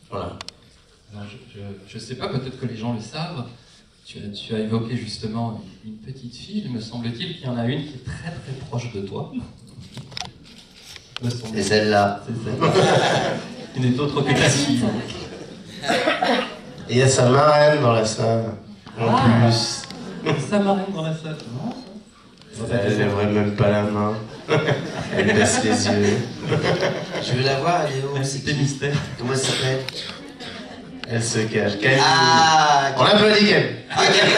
Voilà. Alors, je sais pas, peut-être que les gens le savent. Tu as évoqué justement une petite fille, il me semble-t-il qu'il y en a une qui est très très proche de toi. C'est celle-là. C'est celle-là. Qui n'est autre que ta fille. Et il y a sa marraine dans la salle, en plus. Sa marraine dans la salle, non? Elle lèverait même pas la main. Elle baisse les yeux. Je veux la voir, elle est où? C'est mystère. Comment elle s'appelle? Elle se cache. Camille. Ah, On applaudit Camille. Ah, Camille.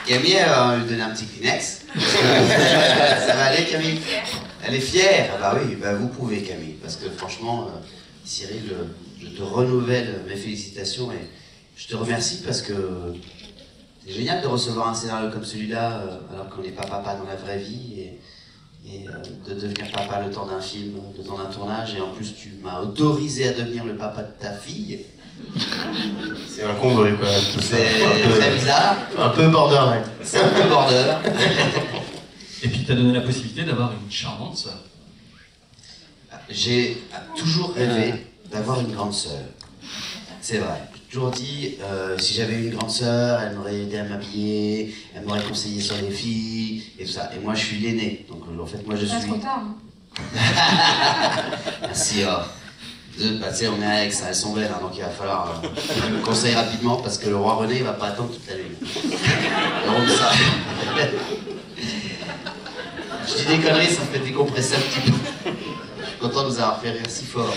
Camille, on va lui donner un petit Kleenex. Ça va aller, Camille? Elle est fière. Ah bah oui, bah vous pouvez, Camille. Parce que franchement, Cyril, je te renouvelle mes félicitations et je te remercie parce que c'est génial de recevoir un scénario comme celui-là alors qu'on n'est pas papa dans la vraie vie et de devenir papa le temps d'un film, le temps d'un tournage, et en plus tu m'as autorisé à devenir le papa de ta fille. C'est incongru quand même. C'est très bizarre. Un peu borderline. C'est un peu border. Et puis tu as donné la possibilité d'avoir une charmante sœur. J'ai toujours rêvé d'avoir une grande sœur. C'est vrai. J'ai toujours dit, si j'avais une grande sœur, elle m'aurait aidé à m'habiller, elle m'aurait conseillé sur les filles, et tout ça. Et moi, je suis l'aîné. Donc, en fait, moi, je suis... Pas trop tard, hein. Merci, bah, tu sais, on est à Aix, elles sont belles, hein, donc il va falloir que je me conseille rapidement, parce que le roi René, il va pas attendre toute la nuit. Donc, ça... Je dis des conneries, ça me fait décompresser un petit peu. Je suis content de vous avoir fait rire si fort.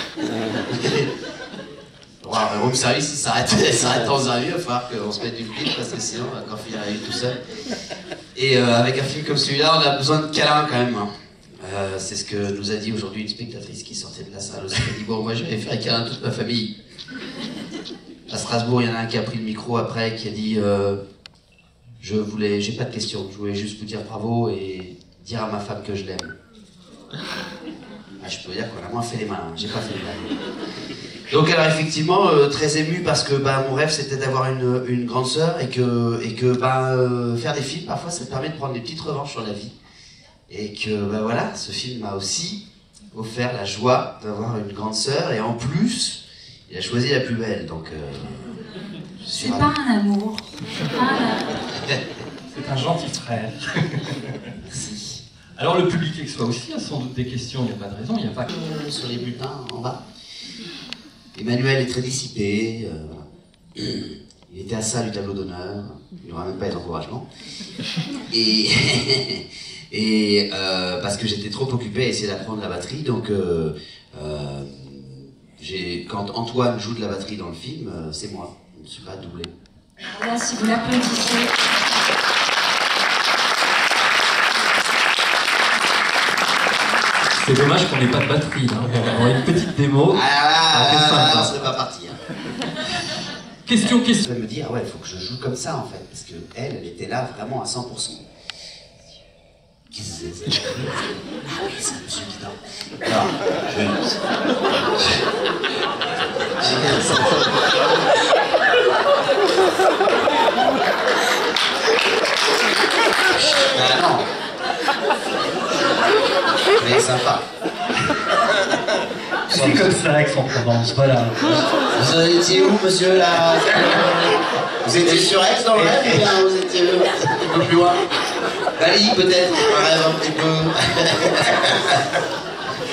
Le room service, il s'arrête en faisant il va falloir qu'on se mette du clip parce que sinon on va encore finir la nuit tout seul. Et avec un film comme celui-là, on a besoin de câlins quand même. Hein. C'est ce que nous a dit aujourd'hui une spectatrice qui sortait de la salle aussi. Elle a dit bon, moi je vais faire un câlin à toute ma famille. À Strasbourg, il y en a un qui a pris le micro après, qui a dit j'ai pas de questions, je voulais juste vous dire bravo et dire à ma femme que je l'aime. Ah, je peux dire qu'on a moins fait les malins, j'ai pas fait les malins. Donc alors effectivement, très ému parce que bah, mon rêve c'était d'avoir une grande sœur et que bah, faire des films, parfois ça te permet de prendre des petites revanches sur la vie. Et que bah, voilà, ce film m'a aussi offert la joie d'avoir une grande sœur et en plus, il a choisi la plus belle, donc... C'est pas un amour. C'est un gentil frère. Merci. Alors le public soit aussi a sans doute des questions, il n'y a pas de raison, il n'y a pas que... Sur les bulletins en bas. Emmanuel est très dissipé, il était à ça du tableau d'honneur, il n'aura même pas d'encouragement. Et parce que j'étais trop occupé à essayer d'apprendre la batterie, donc quand Antoine joue de la batterie dans le film, c'est moi, je ne suis pas doublé. Voilà, si vous l'applaudissez. C'est dommage qu'on n'ait pas de batterie, hein. On a une petite démo. On serait pas parti. Hein. Question. Elle me dit, ah ouais, il faut que je joue comme ça en fait, parce qu'elle était là vraiment à 100%. Qu'est-ce que c'est? Ah oui, c'est un monsieur qui dort. Alors, Ah non. Mais sympa. C'est comme ça, Aix-en-Provence, voilà. Vous étiez où, monsieur, là? Vous étiez sur Aix dans le rêve ou bien vous étiez un peu plus loin? Bali, peut-être, un rêve un petit peu.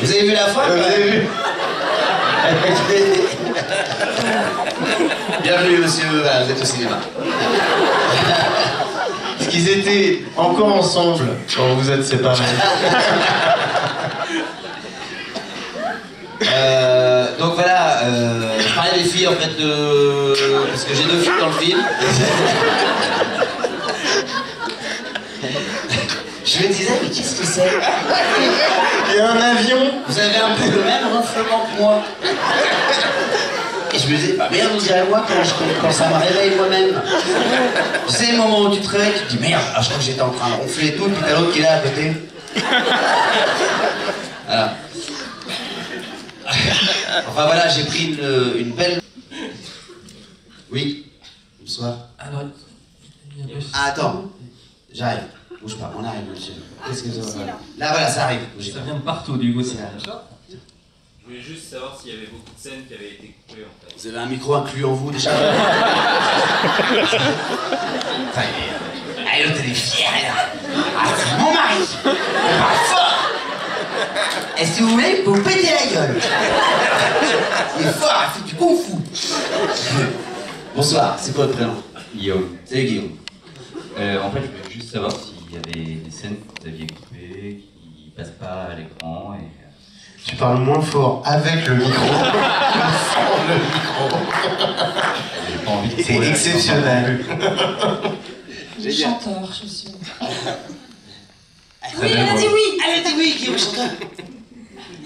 Vous avez vu la fin? Vous avez vu? Bienvenue, monsieur, voilà, vous êtes au cinéma. Est-ce qu'ils étaient encore ensemble quand vous êtes séparés? Donc voilà, je parlais des filles en fait parce que j'ai 2 filles dans le film. Je me disais, mais qu'est-ce que c'est? Il y a un avion. Vous avez un peu le même ronflement que moi. Et je me disais, bah merde, on dirait moi quand ça me réveille moi-même. Tu sais, le moment où tu te réveilles, tu te dis merde, je crois que j'étais en train de ronfler et tout, puis t'as l'autre qui est là à côté. Voilà. Enfin voilà, j'ai pris une belle... Oui, bonsoir. Alors, Ah, attends, j'arrive. Bouge pas, on arrive, monsieur. Qu'est-ce que ça va? Là, voilà, ça arrive. Bougez ça pas. vient de partout, du coup. C'est là. Je voulais juste savoir s'il y avait beaucoup de scènes qui avaient été coupées en fait. Vous avez un micro inclus en vous déjà? L'autre elle est fière là. Ah, c'est mon mari. Il parle fort. Et si vous voulez, vous pétez la gueule. Il est fort, il fait du kung fu. Bonsoir, c'est quoi votre prénom? Guillaume. Salut Guillaume. En fait, je voulais juste savoir s'il y avait des scènes que vous aviez coupées, qui passent pas à l'écran et... Tu parles moins fort avec le micro que sans le micro. J'ai pas envie de C'est exceptionnel. Chanteur, je suis. Oui, elle a dit oui. Elle a dit oui, Guillaume chanteur.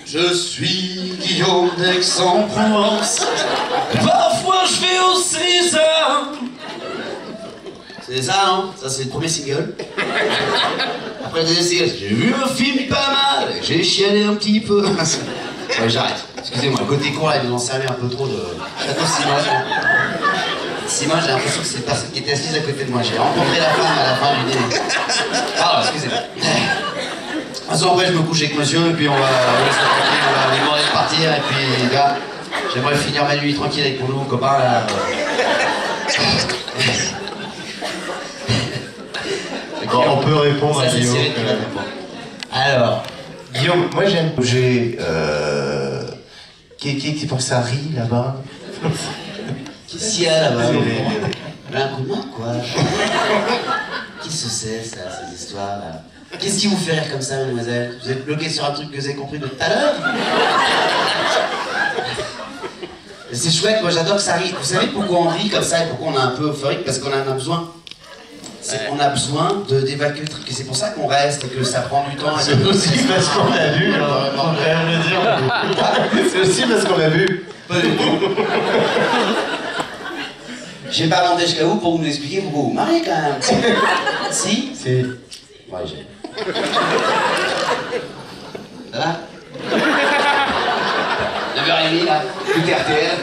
Je suis Guillaume d'Aix-en-Provence. Parfois je fais aussi ça. C'est ça, hein? Ça, c'est le premier single. Après le deuxième single, j'ai vu un film pas mal, j'ai chialé un petit peu. Ouais, j'arrête. Excusez-moi, le côté court là, ils nous ont servi un peu trop de château Simon. Simon, j'ai l'impression que c'est la personne qui était assise à côté de moi. J'ai rencontré la femme à la fin du dîner. Pardon, excusez-moi. De toute façon, après, je me couche avec monsieur, et puis on va laisser tranquille, on va lui demander de partir, et puis, là, j'aimerais finir ma nuit tranquille avec mon nouveau copain, là. Bon, on peut répondre Ça, à c'est Guillaume. Cyril qui va répondre. Alors, Guillaume, moi j'aime. J'ai. Qui pour que ça rit là-bas? qu'est-ce qu'il y a là-bas? C'est- Un coup de main, quoi. Qu'est-ce que c'est, ça, ces histoires-là? Qu'est-ce qui vous fait rire comme ça, mademoiselle? Vous êtes bloqué sur un truc que vous avez compris de tout à l'heure? C'est chouette, moi j'adore que ça rit. Vous savez pourquoi on rit comme ça et pourquoi on est un peu euphorique? Parce qu'on en a besoin. C'est qu'on a besoin d'évacuer le truc. Et c'est pour ça qu'on reste et que ça prend du temps. C'est aussi parce qu'on l'a vu, on va quand même le dire. C'est aussi parce qu'on l'a vu. Pas du tout. J'ai pas monté jusqu'à vous pour vous expliquer pourquoi vous vous mariez quand même. Si? C'est. Ouais, j'ai. Ça va? 9h30 là, tout RTL.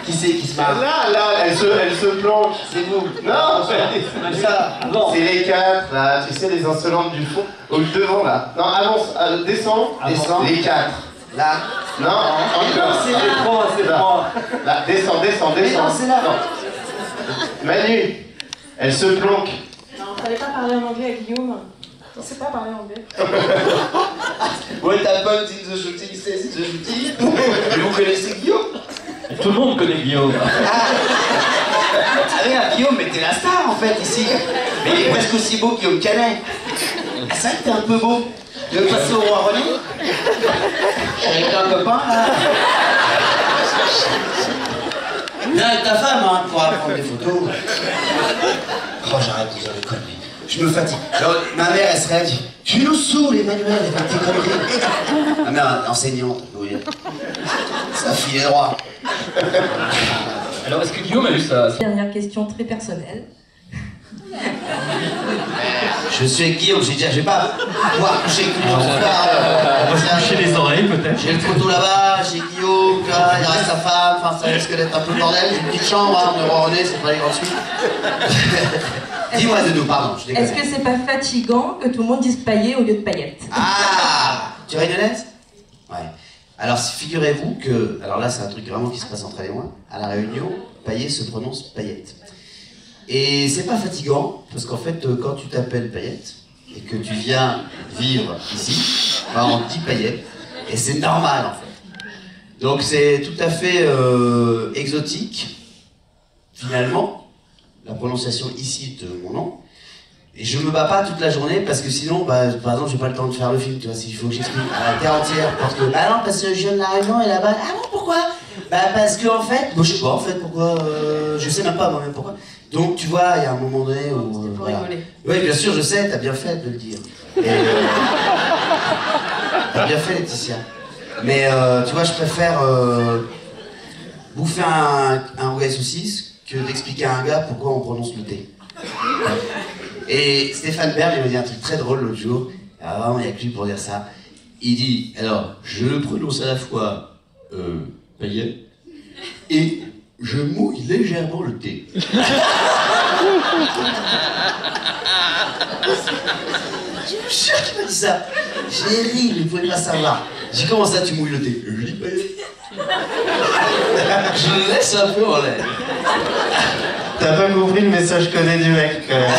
Qui c'est qui se marre? Là, elle se planque. C'est vous. Non, C'est ça. c'est les quatre, là, tu sais, les insolentes du fond. Au devant, là. Non, avance, descends. Descends. Les quatre. Là. Non, encore. c'est là. C'est là. Là, descends. Mais non, c'est là. Non. Manu, elle se planque. Non, fallait pas parler en anglais à Guillaume. Il sait pas parler anglais. What happened in the shooting stays in the shooting. Vous connaissez Guillaume? Tout le monde connaît Guillaume. Ah oui, Guillaume, mais t'es la star en fait ici. Mais il est presque aussi beau que Guillaume Canet. Ah, c'est vrai que t'es un peu beau. Tu veux passer au roi René? Avec un copain là. Viens avec ta femme hein, pour prendre des photos. Oh j'arrête de dire les conneries. Je me fatigue. Alors, ma mère elle serait dit, tu nous saoules Emmanuel avec tes conneries. Ma mère enseignante, oui. Sa fille est droit. Alors, est-ce que Guillaume a eu ça? Dernière question très personnelle. Je suis avec Guillaume, j'ai dit, je vais pas pouvoir coucher avec tout le monde ce soir. On va se coucher les oreilles, peut-être. J'ai le photo là-bas, j'ai Guillaume, là, il reste sa femme, enfin ça risque d'être un peu le bordel. J'ai une petite chambre, hein, on est René, c'est pas les grandes suites. Dis-moi de nous, pardon, je déconne. Est-ce que c'est pas fatigant que tout le monde dise paillet au lieu de paillettes? Ah, tu réunionnaise? Ouais. Alors figurez-vous que, alors là c'est un truc vraiment qui se passe entre elle et moi, à la Réunion, Paillet se prononce paillette. Et c'est pas fatigant, parce qu'en fait quand tu t'appelles Paillette, et que tu viens vivre ici, bah, on te dit Paillette, et c'est normal en fait. Donc c'est tout à fait exotique, finalement, la prononciation ici de mon nom. Et je me bats pas toute la journée parce que sinon, bah, par exemple, j'ai pas le temps de faire le film, tu vois, s'il faut que j'explique à la terre entière. Parce que, bah non, parce que je viens de la Réunion et là-bas, ah bon, pourquoi? Bah parce que en fait, bon, je sais pas en fait pourquoi, je sais même pas moi-même pourquoi. Donc tu vois, il y a un moment donné où... C'était pour voilà. rigoler. Oui, bien sûr, je sais, t'as bien fait de le dire. Et, t'as bien fait, Laetitia. Mais tu vois, je préfère bouffer un rougail saucisse que d'expliquer à un gars pourquoi on prononce le T. Et Stéphane Bern, il m'a dit un truc très drôle l'autre jour. Alors vraiment, il n'y a que lui pour dire ça. Il dit, alors, je le prononce à la fois paillet et je mouille légèrement le T. Je suis sûr qu'il m'a dit ça. J'ai ri, mais vous ne pouvez pas savoir. J'ai dit, comment ça, tu mouilles le thé? Je lui dis, je le laisse un peu en l'air. T'as pas compris le message codé du mec, quand même.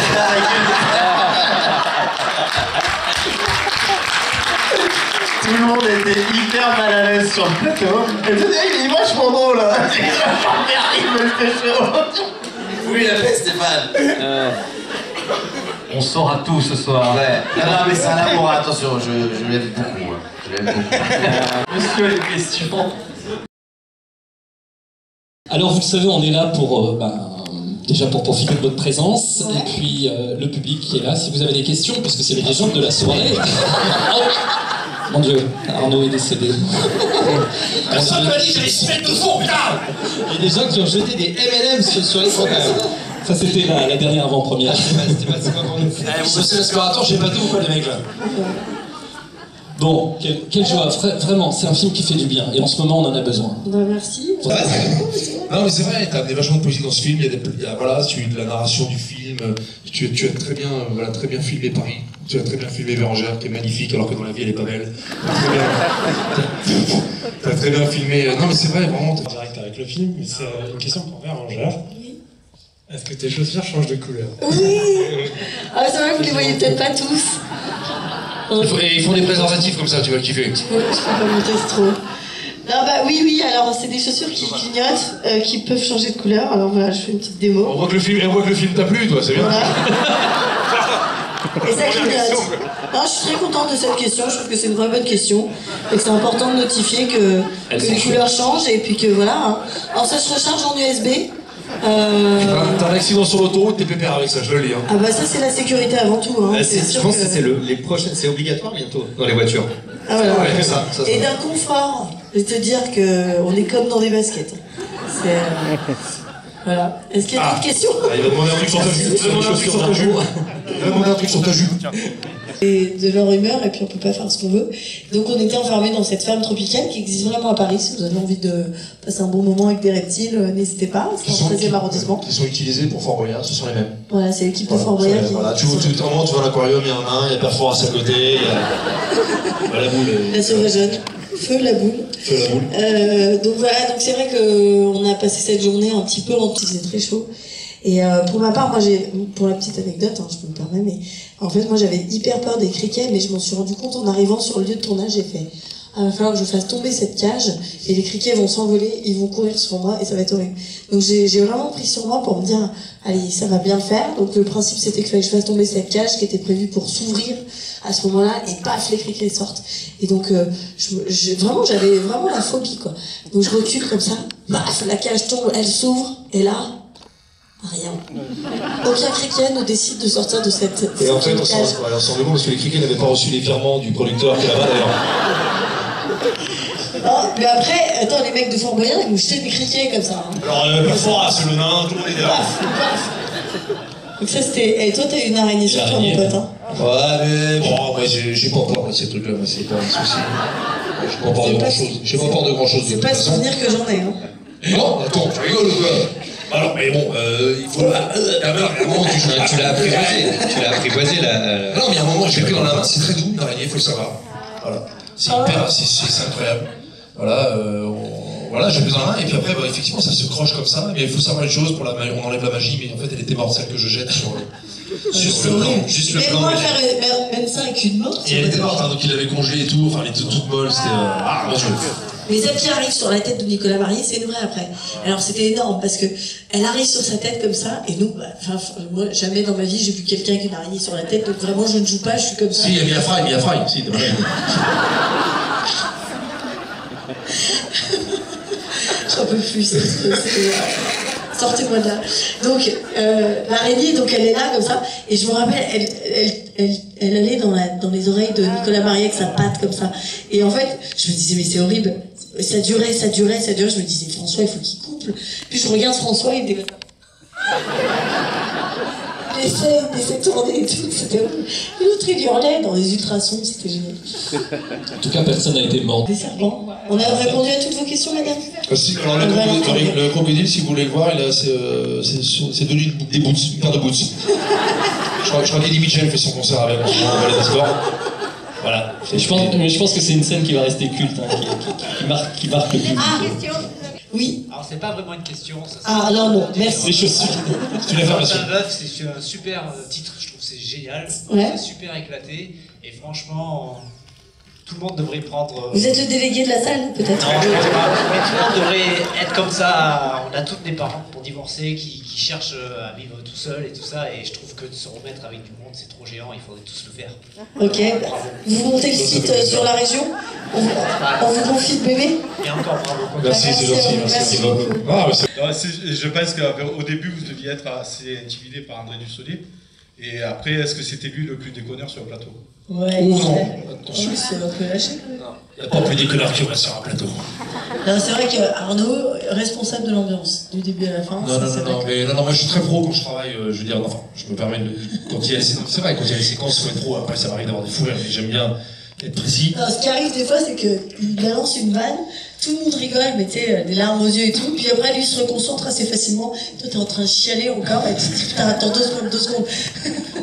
Tout le monde était hyper mal à l'aise sur le plateau. Et tout il est vachement drôle, là. Il me le fait chaud. Oui, la paix, Stéphane. On saura tout ce soir. Ouais. Non, mais c'est un amour, attention, je l'aime beaucoup. Hein. Je l'aime beaucoup. Monsieur, les questions. Alors vous le savez, on est là pour déjà pour profiter de votre présence, Ouais. et puis le public qui est là, si vous avez des questions, parce que c'est les légendes de la soirée. Oh, mon Dieu, Arnaud est décédé. Personne m'a dit que j'allais se mettre de fond, putain! Il y a des gens qui ont jeté des M&M sur les quand même. Ça c'était la dernière avant-première. C'était pas pour nous. Vous bossez l'aspirateur, j'ai pas tout ou quoi les mecs là? Bon, quelle joie, vraiment, c'est un film qui fait du bien, et en ce moment on en a besoin. Merci. Non mais c'est vrai, t'as amené vachement de poésie dans ce film, il y a voilà, tu as de la narration du film, tu as très bien, très bien filmé Paris, tu as très bien filmé Bérangère qui est magnifique alors que dans la vie elle est pas belle. T'as très bien filmé, non mais c'est vrai, vraiment. T'es direct avec le film, mais c'est une question pour Bérangère. Oui. Est-ce que tes chaussures changent de couleur? Oui. Ah, c'est vrai que vous les voyez peut-être pas tous. Et ils font des préservatifs comme ça, tu vas kiffer. Je peux pas monter, c'est trop. Non, bah oui, alors c'est des chaussures qui clignotent, qui peuvent changer de couleur. Alors voilà, je fais une petite démo. On voit que le film t'a plu, toi, c'est bien. Voilà. Et ça clignote. Non, je suis très contente de cette question, je trouve que c'est une vraie bonne question. Et que c'est important de notifier que les couleurs changent et puis que voilà. Hein. Alors ça se recharge en USB. T'as un accident sur l'autoroute, t'es pépère avec ça, je le lis. Hein. Ah bah ça c'est la sécurité avant tout. Hein. Je pense que c'est les prochaines, c'est obligatoire bientôt dans les voitures. Ah voilà. Ouais, ça Et d'un confort, je vais te dire qu'on est comme dans des baskets. C'est... Voilà. Est-ce qu'il y a d'autres questions? Il va demander un truc sur ta jupe. Il va demander un truc sur ta jupe. Il va demander un truc sur ta jupe. Et de leur humeur, et puis on peut pas faire ce qu'on veut. Donc on était enfermés dans cette ferme tropicale qui existe vraiment à Paris. Si vous avez envie de passer un bon moment avec des reptiles, n'hésitez pas. C'est dans le 13e arrondissement. Qui sont utilisés pour Fort Boyard, ce sont les mêmes. Voilà, c'est l'équipe de Fort Boyard qui... Voilà, tu vois l'aquarium, il y a un nain, il y a Perforas à côté, il y a la boule. La sauvageonne. Feu la boule. Feu la boule. Donc voilà, donc c'est vrai qu'on a passé cette journée un petit peu lente, il faisait très chaud. Et pour ma part, moi pour la petite anecdote, hein, je me permets, mais en fait moi j'avais hyper peur des criquets, mais je m'en suis rendu compte en arrivant sur le lieu de tournage, j'ai fait il va falloir que je fasse tomber cette cage et les criquets vont s'envoler, ils vont courir sur moi et ça va être horrible. Donc j'ai vraiment pris sur moi pour me dire allez, ça va bien le faire. Donc le principe c'était qu'il fallait que je fasse tomber cette cage qui était prévue pour s'ouvrir à ce moment-là et paf, les criquets sortent. Et donc j'avais vraiment la phobie quoi. Donc je recule comme ça, paf, la cage tombe, elle s'ouvre et là rien. Aucun criquet ne décide de sortir de cette Et en fait, on cage. s'en rend compte parce que les criquets n'avaient pas reçu les virements du producteur qui est là-bas d'ailleurs. Non, mais après, attends, les mecs de Fort Boyard, ils nous jetaient des criquets comme ça. Hein. Alors, Perforas, c'est le nain, tout le monde est là. Paf, paf. Donc ça c'était... Et toi t'as eu une araignée sur toi mon pote hein. Ouais mais bon, moi j'ai pas peur de ces trucs-là, moi c'est pas un souci. J'ai pas peur de grand-chose. J'ai pas peur de grand-chose de C'est toute pas le façon. souvenir que j'en ai hein. Non, attends, tu rigoles ou quoi? Alors, mais bon, il faut... à un moment, tu l'as apprivoisé. Tu l'as apprivoisé, là. Non, mais à un moment, je l'ai pris dans la main, c'est très doux, une araignée, il faut le savoir. Voilà. C'est hyper... C'est incroyable. Voilà, voilà, j'ai pris dans la main, et puis après, bah, effectivement, ça se croche comme ça, mais il faut savoir une chose, pour on enlève la magie, mais en fait, elle était morte, celle que je jette sur le... Juste le plan, juste le plan. Mais moi faire même ça avec une morte. Et elle était morte, hein, donc il l'avait congelée et tout, enfin, elle était toute molle, c'était... moi, je... Mais celle qui arrive sur la tête de Nicolas Marié, c'est une vraie après. Alors c'était énorme parce que elle arrive sur sa tête comme ça, et nous, bah, moi jamais dans ma vie j'ai vu quelqu'un qui a une araignée sur la tête, donc vraiment je ne joue pas, je suis comme ça. Si, il y a Mia Fry, si, de vrai. J'en peux plus, sortez-moi de là. Donc l'araignée, donc elle est là comme ça, et je me rappelle, elle allait dans les oreilles de Nicolas Marié avec sa patte comme ça. Et en fait, je me disais mais c'est horrible. Ça durait. Je me disais François, il faut qu'il couple. Puis je regarde François, il me dit il essaie de tourner et tout, c'était horrible. Et l'autre il hurlait dans les ultrasons, c'était génial. En tout cas, personne n'a été mort. Des serpents. On a répondu à toutes vos questions, madame? Alors le crocodile, si vous voulez le voir, c'est devenu une paire de boots. Je crois qu'Eddie Mitchell fait son concert avec en ce moment, on va aller d'abord. Voilà. Mais je pense que c'est une scène qui va rester culte, hein, qui marque le public. Oui. Alors c'est pas vraiment une question. Ça, Ah non, non, merci. Les chaussures. Tu les Veuf, c'est un super titre, je trouve que c'est génial. Ouais. C'est super éclaté. Et franchement, tout le monde devrait prendre... Vous êtes le délégué de la salle, peut-être? Non, je pense pas. Mais tout le monde devrait être comme ça. On a tous des parents pour divorcer qui cherchent à vivre tout seul et tout ça. Et je trouve que de se remettre avec du monde, c'est trop géant. Il faudrait tous le faire. Ok. Vous montez le site sur la région? On vous confie le bébé? Et encore bravo. Merci, c'est gentil, merci beaucoup. Non, je pense qu'au début, vous deviez être assez intimidé par André Dussolier. Et après, est-ce que c'était lui le plus déconneur sur le plateau? Ouais, Oh non, attention. C'est un peu lâché quand même. Il n'y a pas plus déconneur qui reste sur un plateau. Non, c'est vrai qu'Arnaud, responsable de l'ambiance, du début à la fin. Non, moi je suis très pro quand je travaille, je veux dire, enfin, je me permets de. Quand il y a les séquences, c'est vrai, quand il y a les séquences, il faut être pro, après ça m'arrive d'avoir des fous rires, mais j'aime bien être précis. Non, ce qui arrive des fois, c'est qu'il balance une vanne, tout le monde rigole, mais tu sais, des larmes aux yeux et tout, puis après lui se reconcentre assez facilement. Toi, t'es en train de chialer encore, et putain, attends 2 secondes.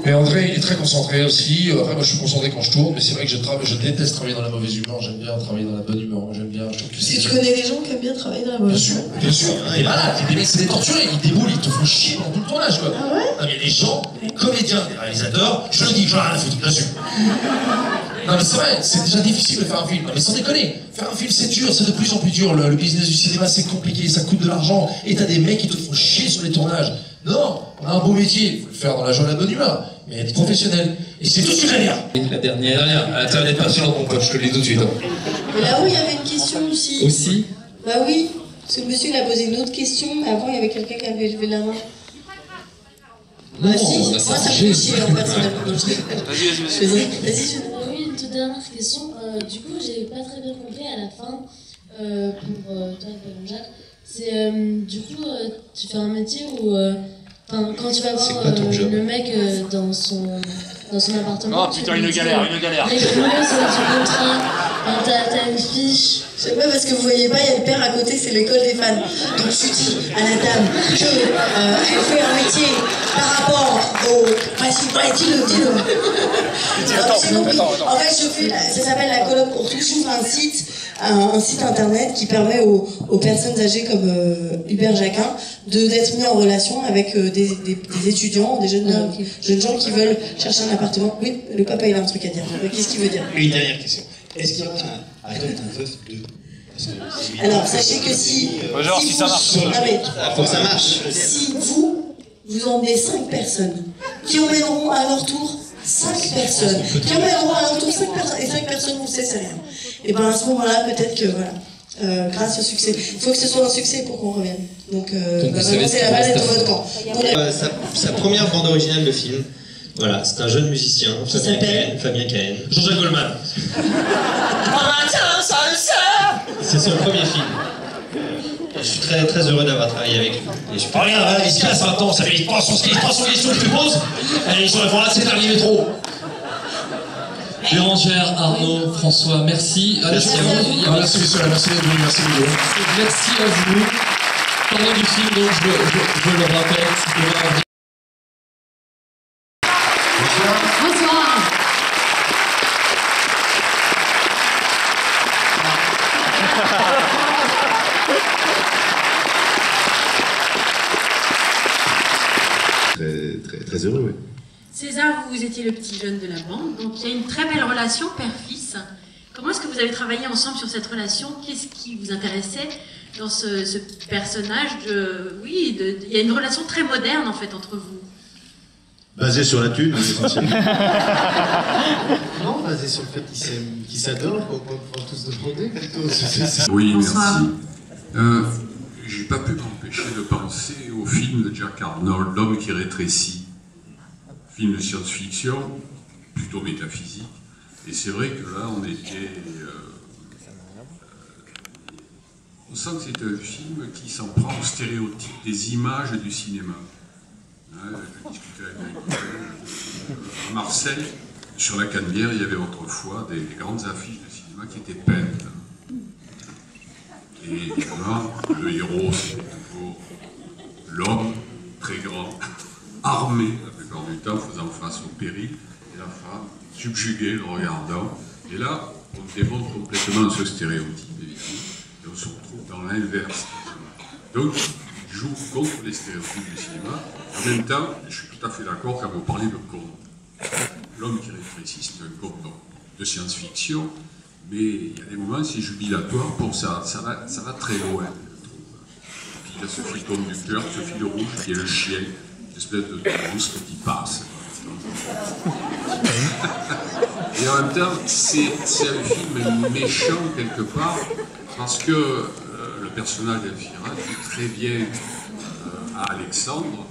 Mais André, il est très concentré aussi. Après, moi, je suis concentré quand je tourne, mais c'est vrai que je déteste travailler dans la mauvaise humeur. J'aime bien travailler dans la bonne humeur. J'aime bien. Je trouve que Si tu connais des gens qui aiment bien travailler dans la mauvaise humeur. Bien sûr. T'es malade, des mecs, c'est des torturés. Ils déboulent, ils te font chier pendant tout le tournage, quoi. Ah ouais? Non, mais des gens, des comédiens, des réalisateurs, je le dis, j'en ai rien à foutre, bien sûr. Non, mais c'est vrai, c'est déjà difficile de faire un film. Non, mais sans déconner. Faire un film, c'est dur, c'est de plus en plus dur. Le business du cinéma, c'est compliqué, ça coûte de l'argent. Et t'as des mecs qui te font chier sur les tournages. Non, on a un beau métier, il faut le faire dans la joie et la bonne humeur. Mais il y a des professionnels. Et c'est tout ce que j'allais dire. La dernière. Attends, n'être pas sûr, mon pote, je te le dis tout de suite. Mais là-haut, il y avait une question aussi. Aussi? Bah oui, parce que le monsieur, il a posé une autre question, mais avant, il y avait quelqu'un qui avait levé la main. Bah si, moi, ça me fait chier, personnellement. Vas-y, Oui, une toute dernière question. Du coup, j'ai pas très bien compris à la fin, pour toi et Jacques. C'est du coup, tu fais un métier où, quand tu vas voir le mec dans son appartement. Oh putain, une galère. Les clauses du contrat, t'as une fiche. Je sais pas, parce que vous voyez pas, il y a le père à côté, c'est l'école des fans. Donc tu dis à la dame que elle fait un métier par rapport au... Vas-y, ouais, dis-le. En fait, ça s'appelle la colloque pour tous. J'ouvre un site internet qui permet aux personnes âgées comme Hubert Jacquin d'être mis en relation avec des étudiants, des jeunes gens qui veulent chercher un appartement. Oui, le papa il a un truc à dire. Qu'est-ce qu'il veut dire? Une dernière question. Est-ce qu'il y aura un veuf 2? Alors, sachez que si ça marche. Faut que ça marche. Si vous emmenez 5 personnes qui emmèneront à leur tour 5 personnes, qui emmèneront à leur tour 5 personnes, et 5 personnes vont cesser rien. Et bien à ce moment-là, peut-être que voilà, grâce au succès, il faut que ce soit un succès pour qu'on revienne. Donc vraiment, c'est la balle est dans votre camp. Sa première bande originale de film. Voilà, c'est un jeune musicien, Fabien Cahen. Jean-Jacques Goldman. C'est son premier film. Je suis très très heureux d'avoir travaillé avec lui. Regarde, il se casse maintenant, ça fait il prend son question, il te pose. Allez, ils sont là, c'est le dernier métro. Bérangère, Arnaud, François, merci. Merci à vous. Merci messieurs, merci d'être venus, merci Hugo. Merci à vous. Parlons du film, donc je le rappelle, c'était Bonsoir. Très heureux, oui. César, vous étiez le petit jeune de la bande, donc il y a une très belle relation père-fils. Comment est-ce que vous avez travaillé ensemble sur cette relation? Qu'est-ce qui vous intéressait dans ce personnage il y a une relation très moderne en fait entre vous. Basé sur la thune, essentiellement. Non, basé sur le fait qu'ils s'adorent, qu'on va tous demander plutôt. Oui, merci. J'ai pas pu m'empêcher de penser au film de Jack Arnold, L'homme qui rétrécit. Film de science-fiction, plutôt métaphysique. Et c'est vrai que là, on sent que c'est un film qui s'en prend aux stéréotypes des images du cinéma. Je discutais avec un collègue à Marseille, sur la Canebière, il y avait autrefois des grandes affiches de cinéma qui étaient peintes. Et évidemment, le héros, c'était toujours l'homme très grand, armé la plupart du temps, faisant face au péril, et la femme subjuguée, le regardant. Et là, on démonte complètement ce stéréotype, évidemment, et on se retrouve dans l'inverse. Donc, il joue contre les stéréotypes du cinéma. En même temps, je suis tout à fait d'accord quand vous parlez de conte. L'homme qui rétrécit, c'est un conte de science-fiction, mais il y a des moments, c'est jubilatoire pour ça. Ça va très loin, je trouve. Et puis il y a ce fil conducteur, ce fil rouge qui est le chien, une espèce de monstre qui passe. Et en même temps, c'est un film méchant quelque part, parce que le personnage d'Elphira dit très bien à Alexandre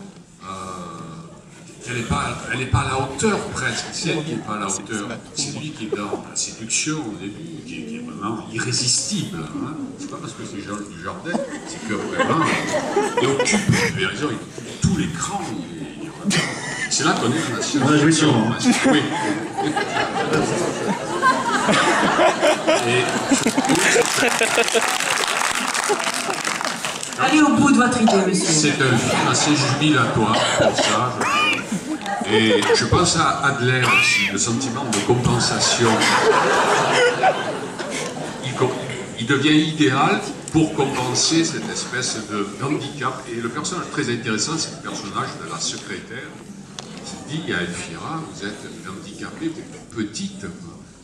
qu'elle n'est pas à la hauteur presque, c'est elle qui n'est pas à la hauteur. C'est lui qui est dans la séduction au début, qui est vraiment irrésistible. Hein. C'est pas parce que c'est Jean du Jardin, c'est que vraiment, il occupe, vous avez raison, tout l'écran. C'est là qu'on est dans la science. On a joué sur moi. Oui. Allez au bout de votre idée, monsieur. C'est un film assez jubilatoire pour ça. Et je pense à Adler aussi, le sentiment de compensation. Il devient idéal pour compenser cette espèce de handicap. Et le personnage très intéressant, c'est le personnage de la secrétaire. Il se dit à Elphira, vous êtes une handicapée, vous êtes petite.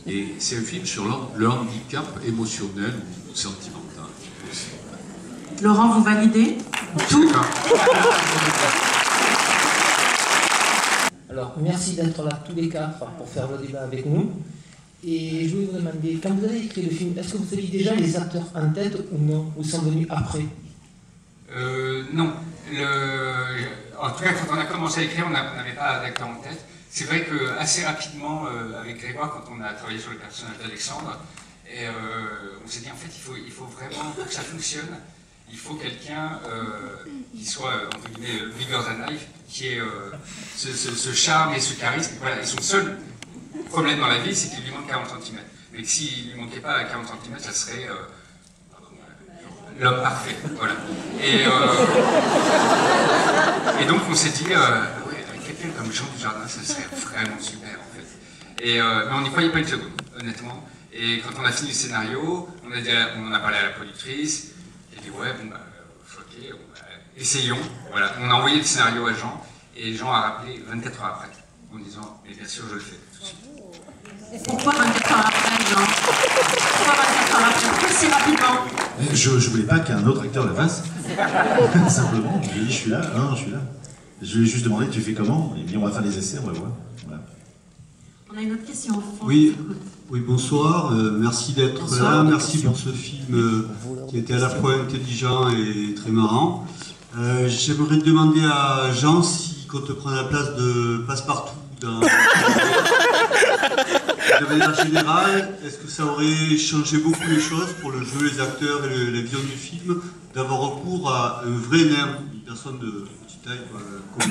Et c'est un film sur le handicap émotionnel ou sentimental. Laurent, vous validez tout? Alors, merci d'être là tous les quatre pour faire le débat avec nous. Et je voulais vous demander, quand vous avez écrit le film, est-ce que vous aviez déjà les acteurs en tête ou non? Ou ils sont venus après? Non. En tout cas, quand on a commencé à écrire, on n'avait pas d'acteur en tête. C'est vrai qu'assez rapidement, avec Grégoire, quand on a travaillé sur le personnage d'Alexandre, on s'est dit en fait, il faut vraiment, pour que ça fonctionne, il faut quelqu'un qui soit, entre guillemets, bigger than life, qui ait ce charme et ce charisme. Voilà. Et son seul problème dans la vie, c'est qu'il lui manque 40 cm. Mais s'il ne lui manquait pas 40 cm, ça serait l'homme parfait. Voilà. Et donc on s'est dit, avec quelqu'un comme Jean Dujardin, ça serait vraiment super en fait. Mais on n'y croyait pas une seconde, honnêtement. Et quand on a fini le scénario, on en a parlé à la productrice. Elle dit ouais, bon bah, ok, essayons. Voilà. On a envoyé le scénario à Jean, et Jean a rappelé 24 heures après, en disant, mais bien sûr, je le fais tout de suite. Et pourquoi 24 heures après, Jean? Pourquoi 24 heures après? Si rapidement. Je voulais pas qu'un autre acteur le fasse. Simplement, j'ai dit, je suis là, je suis là. Je lui ai juste demandé, tu fais comment? Et puis on va faire les essais, on va voir. Voilà. On a une autre question au fond. Oui, bonsoir. Merci d'être là. Merci pour ce film qui était à la fois intelligent et très marrant. J'aimerais demander à Jean s'il compte prendre la place de Passepartout dans de manière générale. Est-ce que ça aurait changé beaucoup les choses pour le jeu, les acteurs et la vision du film, d'avoir recours à un vrai nain, une personne de petite taille comme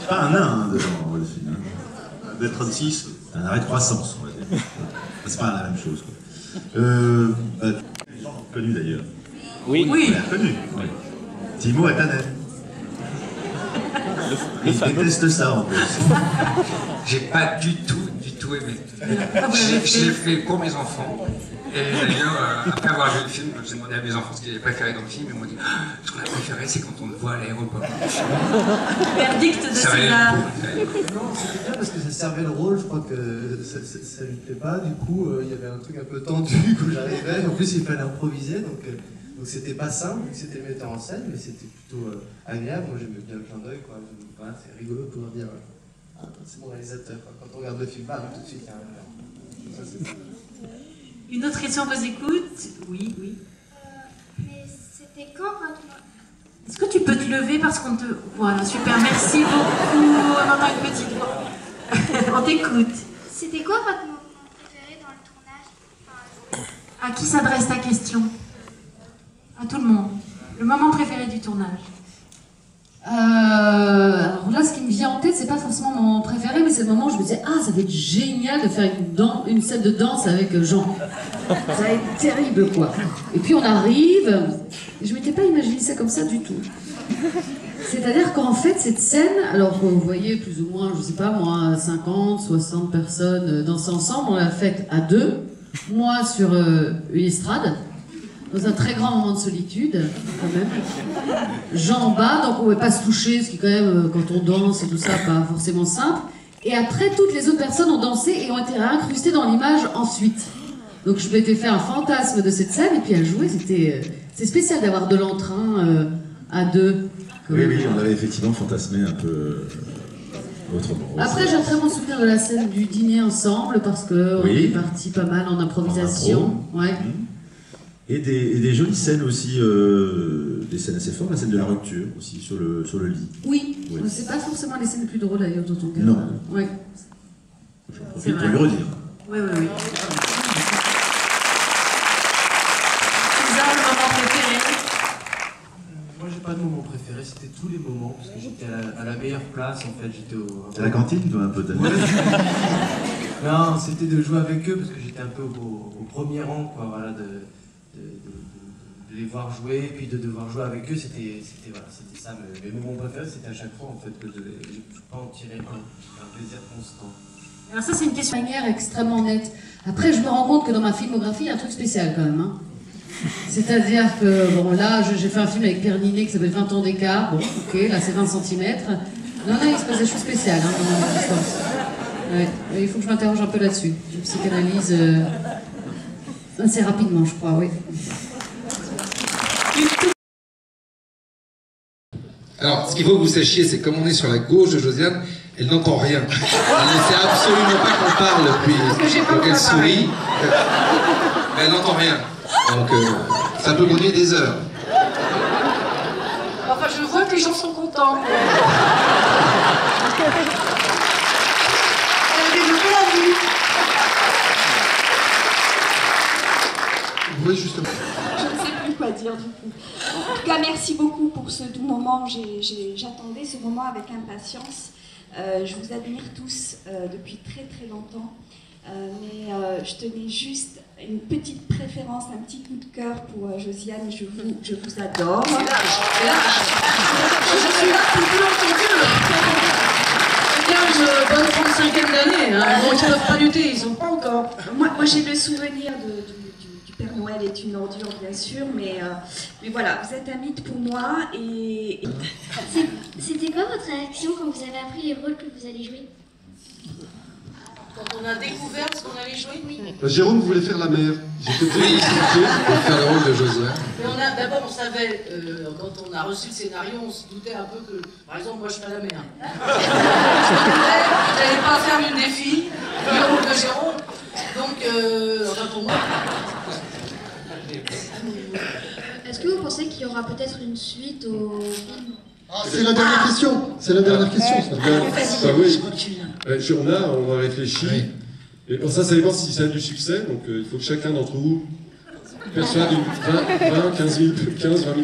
Pas un nain devant le film. Belle 36. Un arrêt de croissance, on va dire. C'est pas la même chose. Connu d'ailleurs. Oui. Connu. Oui. Timo Atanen. Il déteste ça en plus. J'ai pas du tout aimé. Je l'ai fait pour mes enfants. Et d'ailleurs, après avoir vu le film, j'ai demandé à mes enfants ce qu'ils avaient préféré dans le film, et ils m'ont dit ce qu'on a préféré, c'est quand on le voit à l'aéroport. Verdict de César. Non, c'était bien parce que ça servait le rôle, je crois que ça lui plaît pas, du coup il y avait un truc un peu tendu quand j'arrivais, en plus il fallait improviser, donc c'était pas simple, c'était le metteur en scène, mais c'était plutôt agréable, moi j'aimais bien le clin d'œil, quoi. Voilà, c'est rigolo de pouvoir dire c'est mon réalisateur, quoi. Quand on regarde le film, tout de suite il y a un... Ça, c'est... Une autre question vous écoute? Oui. Mais c'était quand votre... Est-ce que tu peux te lever parce qu'on te... Voilà, super, merci beaucoup. On entend une petite voix. On t'écoute. C'était quoi votre moment préféré dans le tournage? À qui s'adresse ta question? À tout le monde. Le moment préféré du tournage? Alors là, ce qui me vient en tête, c'est pas forcément mon moment préféré, mais c'est le moment où je me disais, ça va être génial de faire une scène de danse avec Jean. Ça va être terrible, quoi. Et puis on arrive, et je m'étais pas imaginé ça comme ça du tout. C'est-à-dire qu'en fait, cette scène, alors vous voyez plus ou moins, je sais pas moi, 50, 60 personnes danser ensemble, on l'a faite à 2, moi sur une estrade, dans un très grand moment de solitude, quand même. Jean en bas, donc on ne pouvait pas se toucher, ce qui quand même, quand on danse et tout ça, pas forcément simple. Et après, toutes les autres personnes ont dansé et ont été incrustées dans l'image ensuite. Donc je m'étais fait un fantasme de cette scène, et puis à jouer, c'est spécial d'avoir de l'entrain à 2. Oui, on avait effectivement fantasmé un peu autrement. Après, j'ai un très bon souvenir de la scène du dîner ensemble, parce qu'on est parti pas mal en improvisation. Ouais. Et des jolies scènes aussi, des scènes assez fortes, la scène de la rupture aussi, sur le lit. Oui. C'est pas forcément les scènes les plus drôles d'ailleurs dans ton cas. Non. Ouais. J'en profite pour lui redire. Oui. César, le moment préféré? Moi j'ai pas de moment préféré, c'était tous les moments, parce que j'étais à la meilleure place en fait, j'étais au... À la cantine, toi, un peu t'as Non, c'était de jouer avec eux, parce que j'étais un peu au premier rang, quoi, voilà, de les voir jouer, puis de devoir jouer avec eux, c'était ça. Mes moments préférés, c'était à chaque fois en fait que je ne peux pas en tirer un plaisir constant. Alors ça, c'est une question manière extrêmement nette. Après, je me rends compte que dans ma filmographie, il y a un truc spécial quand même. Hein. C'est-à-dire que, bon, là, j'ai fait un film avec Pierre Ninet qui s'appelle 20 ans d'écart. Bon, ok, là, c'est 20 cm. Non, il se passe des choses spéciales hein, dans mon existence. Ouais, il faut que je m'interroge un peu là-dessus. Je psychanalyse assez rapidement, je crois, oui. Alors, ce qu'il faut que vous sachiez, c'est que comme on est sur la gauche de Josiane, elle n'entend rien. Elle ne sait absolument pas qu'on parle depuis. Donc elle sourit, mais elle n'entend rien. Donc ça peut durer des heures. Enfin, je vois que les gens sont contents. Oui, justement. Je ne sais plus quoi dire du coup. En tout cas, merci beaucoup pour ce doux moment. J'attendais ce moment avec impatience. Je vous admire tous depuis très très longtemps. Mais je tenais juste une petite préférence, un petit coup de cœur pour Josiane. Je vous adore. Je suis là depuis longtemps. C'est bien une bonne 35e d'année. Hein. Bon, ils ne peuvent pas lutter, ils sont pas encore. Moi j'ai le souvenir du Père Noël est une ordure, bien sûr, mais voilà, vous êtes un mythe pour moi. Et... C'était quoi votre réaction quand vous avez appris les rôles que vous allez jouer? Quand on a découvert ce qu'on allait jouer, oui. Jérôme voulait faire la mère. J'étais très expliqué pour faire le rôle de Josiane. Mais d'abord, on savait, quand on a reçu le scénario, on se doutait un peu que, par exemple, moi je ferais la mère. Je n'allais pas faire une des filles, le rôle de Jérôme. Donc, enfin pour moi. Est-ce que vous pensez qu'il y aura peut-être une suite au film? C'est la dernière question. C'est la dernière question. Ça. Oui. On a réfléchi. Et pour ça dépend si ça a du succès. Donc il faut que chacun d'entre vous persuade une 15 000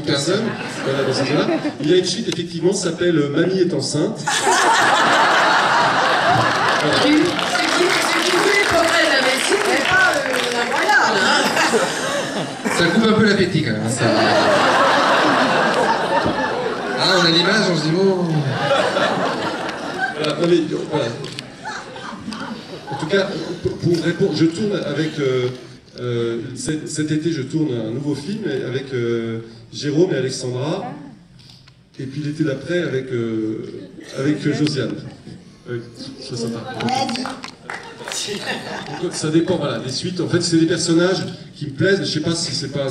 personnes. Voilà, dans ces là. Il y a une suite, effectivement, ça s'appelle Mamie est enceinte. Voilà. C'est qui voulait progrès de la médecine, mais pas la royale. Hein. Ça coupe un peu l'appétit quand même. Ça... Ah, on a l'image, on se dit bon. Voilà, non mais, voilà. En tout cas, pour répondre, je tourne avec. Cet été, je tourne un nouveau film avec Jérôme et Alexandra. Et puis l'été d'après, avec Josiane. C'est sympa. Donc, ça dépend, voilà, les suites. En fait, c'est des personnages qui me plaisent, mais je sais pas si c'est pas.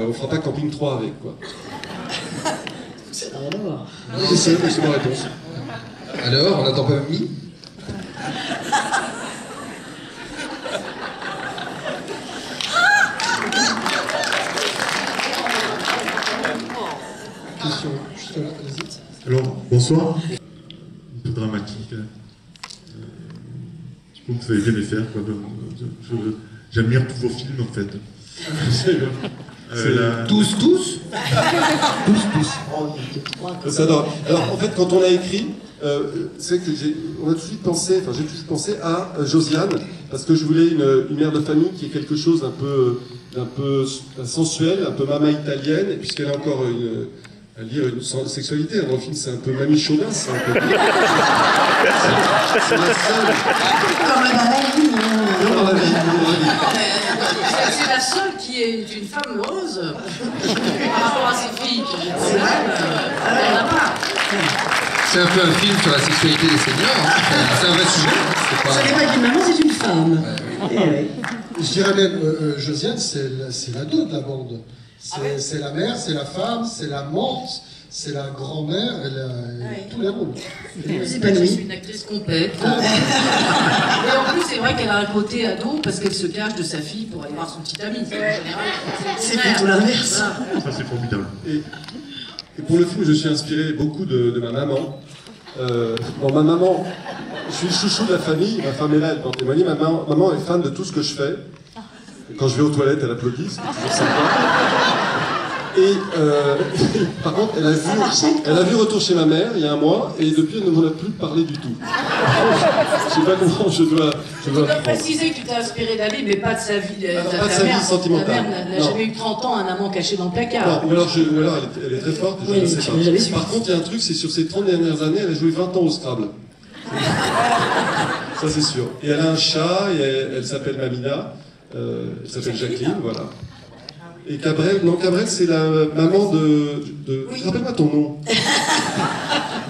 On fera pas Camping 3 avec, quoi. Alors. C'est ma réponse. Alors, on n'attend pas Mamie? Question, juste là, vas-y. Alors, bonsoir. Un peu dramatique. Du coup, vous savez bien les faire, quoi. J'admire tous vos films, en fait. Tous Alors, en fait, quand on a écrit, c'est que j'ai tout de suite pensé à Josiane, parce que je voulais une mère de famille qui est quelque chose d'un peu sensuel, un peu maman italienne, et puisqu'elle a encore à lire une sexualité. Dans le film, c'est un peu Mamie Chaudasse. C'est la seule. C'est la seule qui est une femme heureuse par rapport à ses filles. Elle n'en a pas. C'est un peu un film sur la sexualité des seniors. Hein. C'est un vrai sujet. Ça n'est pas qu'une maman, c'est une femme. Je dirais même, Josiane, c'est l'ado de la bande. C'est la mère, c'est la femme, c'est l'amante, c'est la grand-mère, tous les rôles. C'est pas une actrice complète. Et en plus, c'est vrai qu'elle a un côté ado parce qu'elle se cache de sa fille pour aller voir son petit ami. C'est plutôt l'inverse. Ça, c'est formidable. Et pour le film, je suis inspiré beaucoup de ma maman. Bon, ma maman, je suis le chouchou de la famille, ma femme est là, elle peut en témoigner. Maman est fan de tout ce que je fais. Quand je vais aux toilettes, elle applaudit, c'est toujours sympa. Et par contre, elle a vu Retour chez ma mère il y a un mois, et depuis, elle ne m'en a plus parlé du tout. Je sais pas comment je dois Tu dois préciser que tu t'es inspiré d'Ali, mais pas de sa vie. Pas de sa vie sentimentale. Ta mère n'a jamais eu 30 ans un amant caché dans le placard. Non, ou alors elle est très forte, je ne sais pas. Par contre, il y a un truc, c'est sur ces 30 dernières années, elle a joué 20 ans au Scrabble. Ça, c'est sûr. Et elle a un chat, et elle s'appelle Mamina. Elle s'appelle Jacqueline, voilà. Et Cabrel, c'est la maman de... Rappelle-moi ton nom.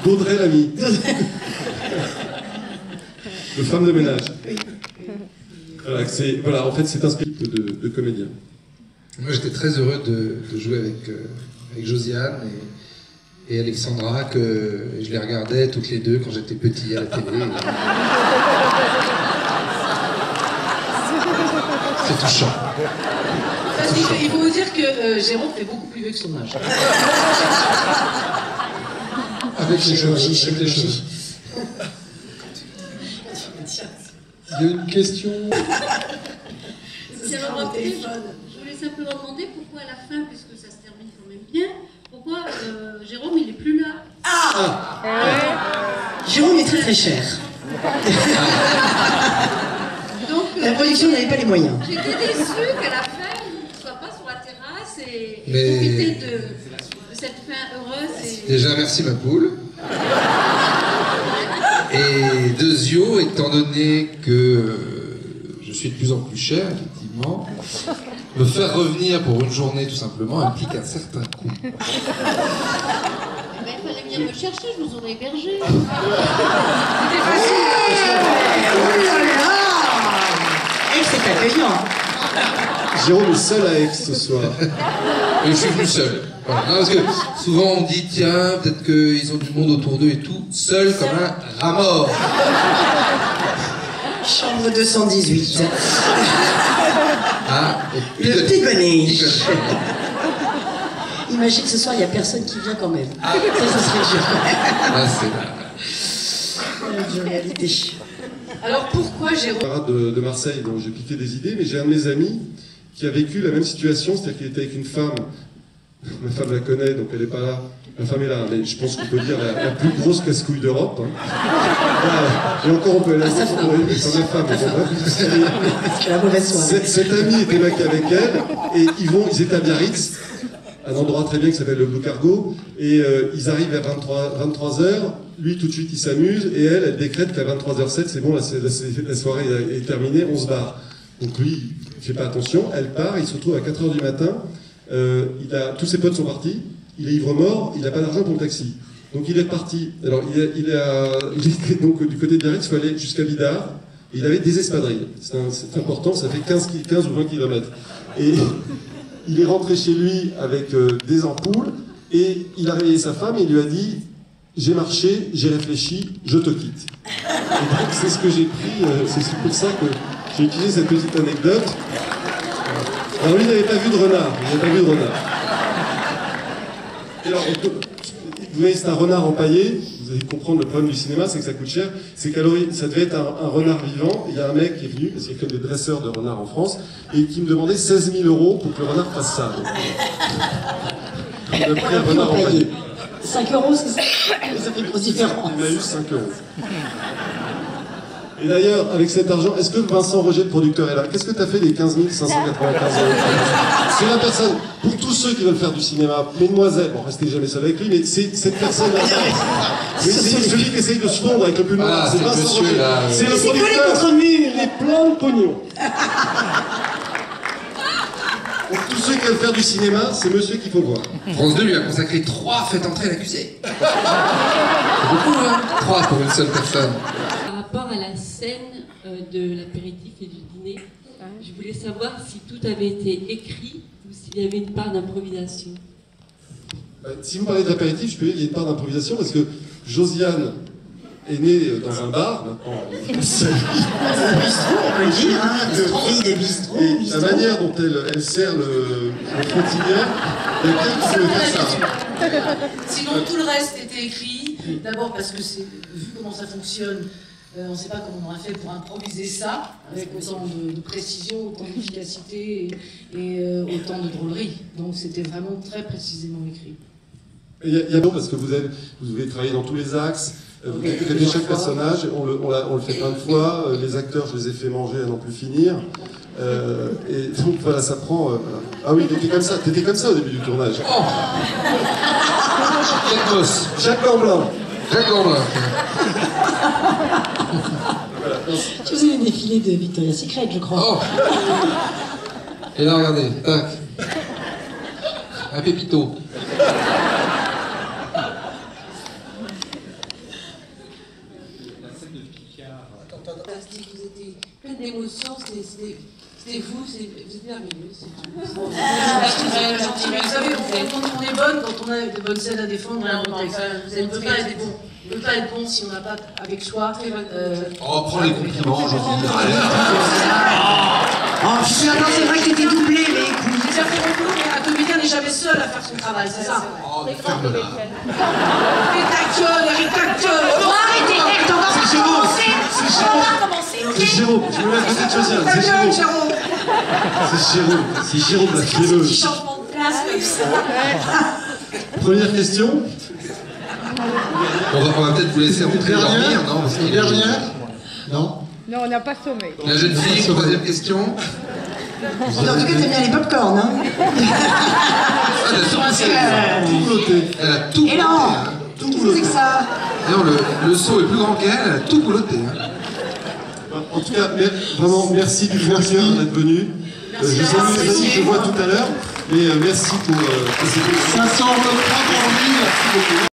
d'Audrey Lamy. De femme de ménage. Voilà, en fait, c'est un spectacle de comédien. Moi, j'étais très heureux de jouer avec Josiane et Alexandra, que je les regardais toutes les deux quand j'étais petit à la télé. C'est touchant. Parce qu'il faut vous dire que Jérôme fait beaucoup plus vieux que son âge. Avec les cheveux. Il y a une question. C'est leur téléphone. Je voulais simplement demander pourquoi à la fin, puisque ça se termine quand même bien, pourquoi Jérôme il est plus là. Jérôme est très très cher. Donc, la production n'avait pas les moyens. J'étais déçue qu'à la fin, il ne soit pas sur la terrasse et profiter de cette fin heureuse. Déjà, merci ma poule. Et deuxio, étant donné que je suis de plus en plus cher, effectivement, me faire revenir pour une journée tout simplement implique un certain coût. Il fallait venir me chercher, je vous aurais hébergé. C'était facile. Et c'est accueillant. Jérôme est seul à Aix ce soir. Et je suis venu seul. Voilà. Non, parce que souvent on dit, tiens, peut-être qu'ils ont du monde autour d'eux et tout, seul comme un rat mort. Chambre 218. Le petit bonnet. Imagine ce soir, il n'y a personne qui vient quand même. Ça serait dur. Réalité. Alors pourquoi Jérôme de Marseille, dont j'ai piqué des idées, mais j'ai un de mes amis qui a vécu la même situation, c'est-à-dire qu'il était avec une femme. Ma femme la connaît, donc elle n'est pas là. Ma femme est là, mais je pense qu'on peut dire la plus grosse casse-couille d'Europe. Hein. Et encore, on peut aller c'est ma femme. Cet ami était mec avec elle, et ils étaient à Biarritz, un endroit très bien qui s'appelle le Blue Cargo, et ils arrivent vers 23h, lui tout de suite il s'amuse, et elle décrète qu'à 23h07, c'est bon, la soirée est terminée, on se barre. Donc lui, il ne fait pas attention, elle part, il se retrouve à 4h du matin, tous ses potes sont partis, il est ivre-mort, il n'a pas d'argent pour le taxi. Donc il est reparti. Alors il était donc du côté de Biarritz, il faut aller jusqu'à Bidart, et il avait des espadrilles. C'est important, ça fait 15 ou 20 km. Et il est rentré chez lui avec des ampoules, et il a réveillé sa femme et il lui a dit « J'ai marché, j'ai réfléchi, je te quitte ». Et donc c'est ce que j'ai pris, c'est pour ça que j'ai utilisé cette petite anecdote. Alors lui, il n'avait pas vu de renard. Et alors, vous voyez, c'est un renard empaillé. Vous allez comprendre le problème du cinéma, c'est que ça coûte cher. C'est qu'à l'origine, ça devait être un renard vivant. Il y a un mec qui est venu, parce qu'il y a que des dresseurs de renards en France, et qui me demandait 16 000 € pour que le renard fasse ça. On a pris un renard empaillé. 5 €, ça fait une grosse différence. Il a eu 5 €. Et d'ailleurs, avec cet argent, est-ce que Vincent Roger, le producteur, est là? Qu'est-ce que tu as fait des 15 595 €? C'est la personne, pour tous ceux qui veulent faire du cinéma, mesdemoiselles, bon, restez jamais seul avec lui, mais c'est cette personne-là. Oui, c'est celui qui essaye de se fondre avec le pull noir. C'est Vincent Roger. C'est le producteur. Il est plein de pognon. Pour tous ceux qui veulent faire du cinéma, c'est monsieur qu'il faut voir. France 2 lui a consacré 3 faites entrer l'accusé. C'est beaucoup, hein? 3 pour une seule personne. Par rapport à la scène de l'apéritif et du dîner, je voulais savoir si tout avait été écrit ou s'il y avait une part d'improvisation. Si vous parlez de l'apéritif, je peux dire qu'il y a une part d'improvisation parce que Josiane est née dans un bar, maintenant. On peut dire, hein, de fille des bistrots. Et la manière dont elle sert le quotidien, il y a quelqu'un qui veut faire ça. Sinon, tout le reste était écrit. D'abord parce que, vu comment ça fonctionne, on ne sait pas comment on aurait fait pour improviser ça, avec autant de précision, autant d'efficacité et autant de drôlerie. Donc c'était vraiment très précisément écrit. Il y a bon parce que vous avez travaillé dans tous les axes, vous traitez chaque personnage, on le fait plein de fois, les acteurs je les ai fait manger à n'en plus finir, et donc voilà, ça prend... Ah oui, t'étais comme ça au début du tournage. Oh Jacques Lamblin. Jacques Lamblin. Voilà. Tu faisais les défilés de Victoria's Secret, je crois. Oh. Et là, regardez, tac. Un pépito. Vous étiez plein d'émotions, c'était vous, vous êtes merveilleux, c'est tout. Vous savez, quand on est bonne, quand on a des bonnes scènes à défendre, on ne peut pas être bon. On ne peut pas être bon si on n'a pas avec soi. Oh, prends les compliments, Josine. Oh, c'est vrai que t'étais doublé, mais écoute. J'ai déjà fait mon boulot, mais un comédien n'est jamais seul à faire son travail, c'est ça. Oh, mais ferme-la. Et ta gueule, Eric, ta gueule. Arrêtez, on va recommencer. C'est Jérôme, je me mets à côté de Josiane, c'est Jérôme. C'est Jérôme, la fielleuse. Petit changement de place, Première question. On va peut-être vous laisser rentrer dormir, non? Dernière. Non. Non, on n'a pas sommeil. La jeune fille, troisième question. En tout cas, t'aimes bien les pop-corn, hein? Elle a tout bouloté. Elle a tout Et non, tout bouloté. C'est que ça. Non, le seau est plus grand qu'elle, elle a tout bouloté. En tout cas, vraiment, merci du cœur d'être venu. Je salue les amis que je vois tout à l'heure. Et merci pour ces 500 €, merci beaucoup.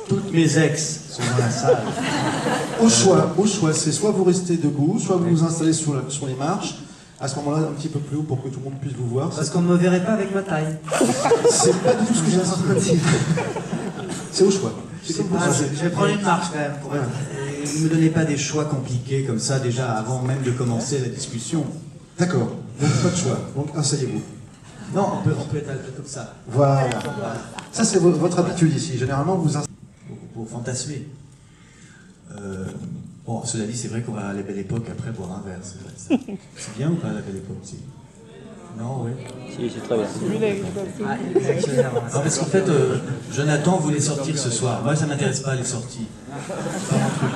Toutes mes ex sont dans la salle. Au choix, c'est soit vous restez debout, soit vous vous installez sur les marches, à ce moment-là un petit peu plus haut pour que tout le monde puisse vous voir. Parce qu'on ne me verrait pas avec ma taille. C'est pas du tout ce que j'ai en train de dire. C'est au choix. Je vais prendre une marche quand même. Ne me donnez pas des choix compliqués comme ça déjà avant même de commencer la discussion. D'accord, donc pas de choix, donc asseyez-vous. Non, on peut être comme ça. Voilà. Ça c'est votre habitude ici, généralement vous... Pour fantasmer. Bon, cela dit, c'est vrai qu'on va à la Belle Époque après boire un verre, c'est vrai. C'est bien ou pas la Belle Époque si? Non, oui. Si, c'est très bien. Non, parce qu'en fait, Jonathan voulait sortir ce soir. Moi, ça m'intéresse pas les sorties. C'est pas mon truc.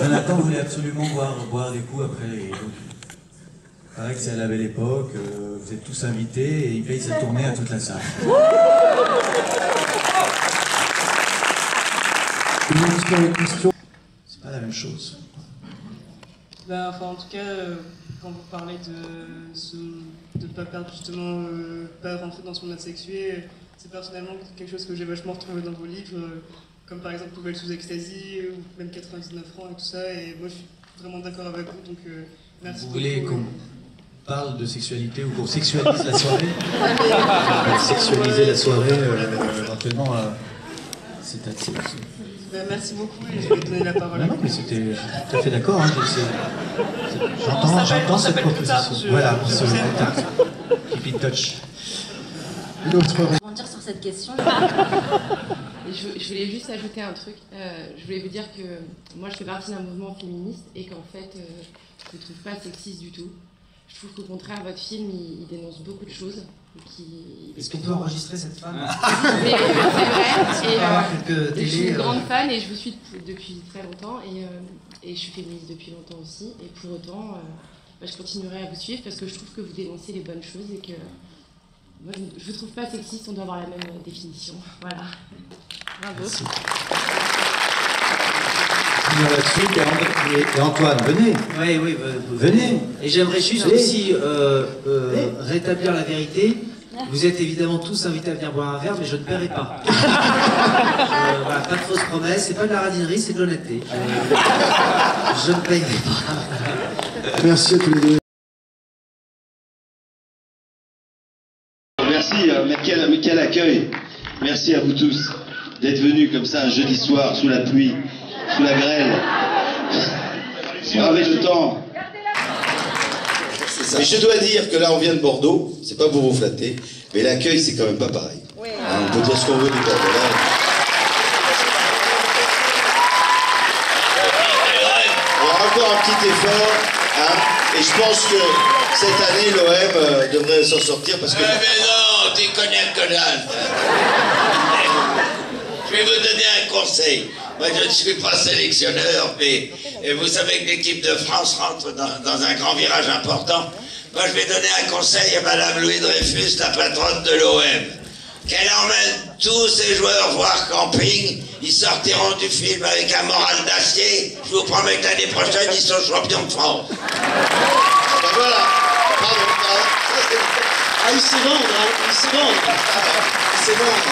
Jonathan voulait absolument boire des coups après. Et donc, il paraît que c'est à la Belle Époque, vous êtes tous invités et il paye sa tournée à toute la salle. C'est pas la même chose. Bah, enfin, en tout cas, quand vous parlez de ne pas perdre justement, pas rentrer dans son asexué, c'est personnellement quelque chose que j'ai vachement retrouvé dans vos livres, comme par exemple Poubelle sous extasie, ou même 99 francs et tout ça, et moi je suis vraiment d'accord avec vous, donc merci beaucoup. Vous voulez qu'on parle de sexualité ou qu'on sexualise la soirée? Sexualiser la soirée, éventuellement, c'est assez... Merci beaucoup et je vais donner la parole à vous. Non, mais c'était tout à fait d'accord. Hein, j'entends cette proposition. Voilà, on se contacte. Keep in touch. Rebondir sur cette question. Je voulais juste ajouter un truc. Je voulais vous dire que moi je fais partie d'un mouvement féministe et qu'en fait je ne trouve pas sexiste du tout. Je trouve qu'au contraire, votre film, il dénonce beaucoup de choses. Est-ce qu'on peut enregistrer cette femme? C'est vrai. Je suis une grande fan et je vous suis depuis très longtemps. Et je suis féministe depuis longtemps aussi. Et pour autant, je continuerai à vous suivre parce que je trouve que vous dénoncez les bonnes choses et que moi, je ne trouve pas sexiste, on doit avoir la même définition. Voilà. Bravo. Merci. Et Antoine, venez. Oui, venez. Et j'aimerais juste aussi rétablir la vérité. Vous êtes évidemment tous invités à venir boire un verre, mais je ne paierai pas. Voilà, pas de fausses promesses, c'est pas de la radinerie, c'est de l'honnêteté. Je ne paierai pas. Merci à tous les deux. Merci, mais quel accueil. Merci à vous tous d'être venus comme ça un jeudi soir sous la pluie, sous la grêle. Si on avait le temps. Mais je dois dire que là on vient de Bordeaux, c'est pas pour vous flatter, mais l'accueil c'est quand même pas pareil. Hein, on peut dire ce qu'on veut des Bordelais. Il y aura encore un petit effort, hein, et je pense que cette année l'OM devrait s'en sortir parce que... Mais non, tu connais que dalle. Je vais vous donner un conseil. Moi, je ne suis pas sélectionneur, mais vous savez que l'équipe de France rentre dans un grand virage important. Moi, je vais donner un conseil à Madame Louis Dreyfus, la patronne de l'OM. Qu'elle emmène tous ses joueurs voir camping. Ils sortiront du film avec un moral d'acier. Je vous promets que l'année prochaine, ils sont champions de France. Ben voilà. Pardon. Ah, il sait vendre, hein. Il sait vendre. Il sait vendre.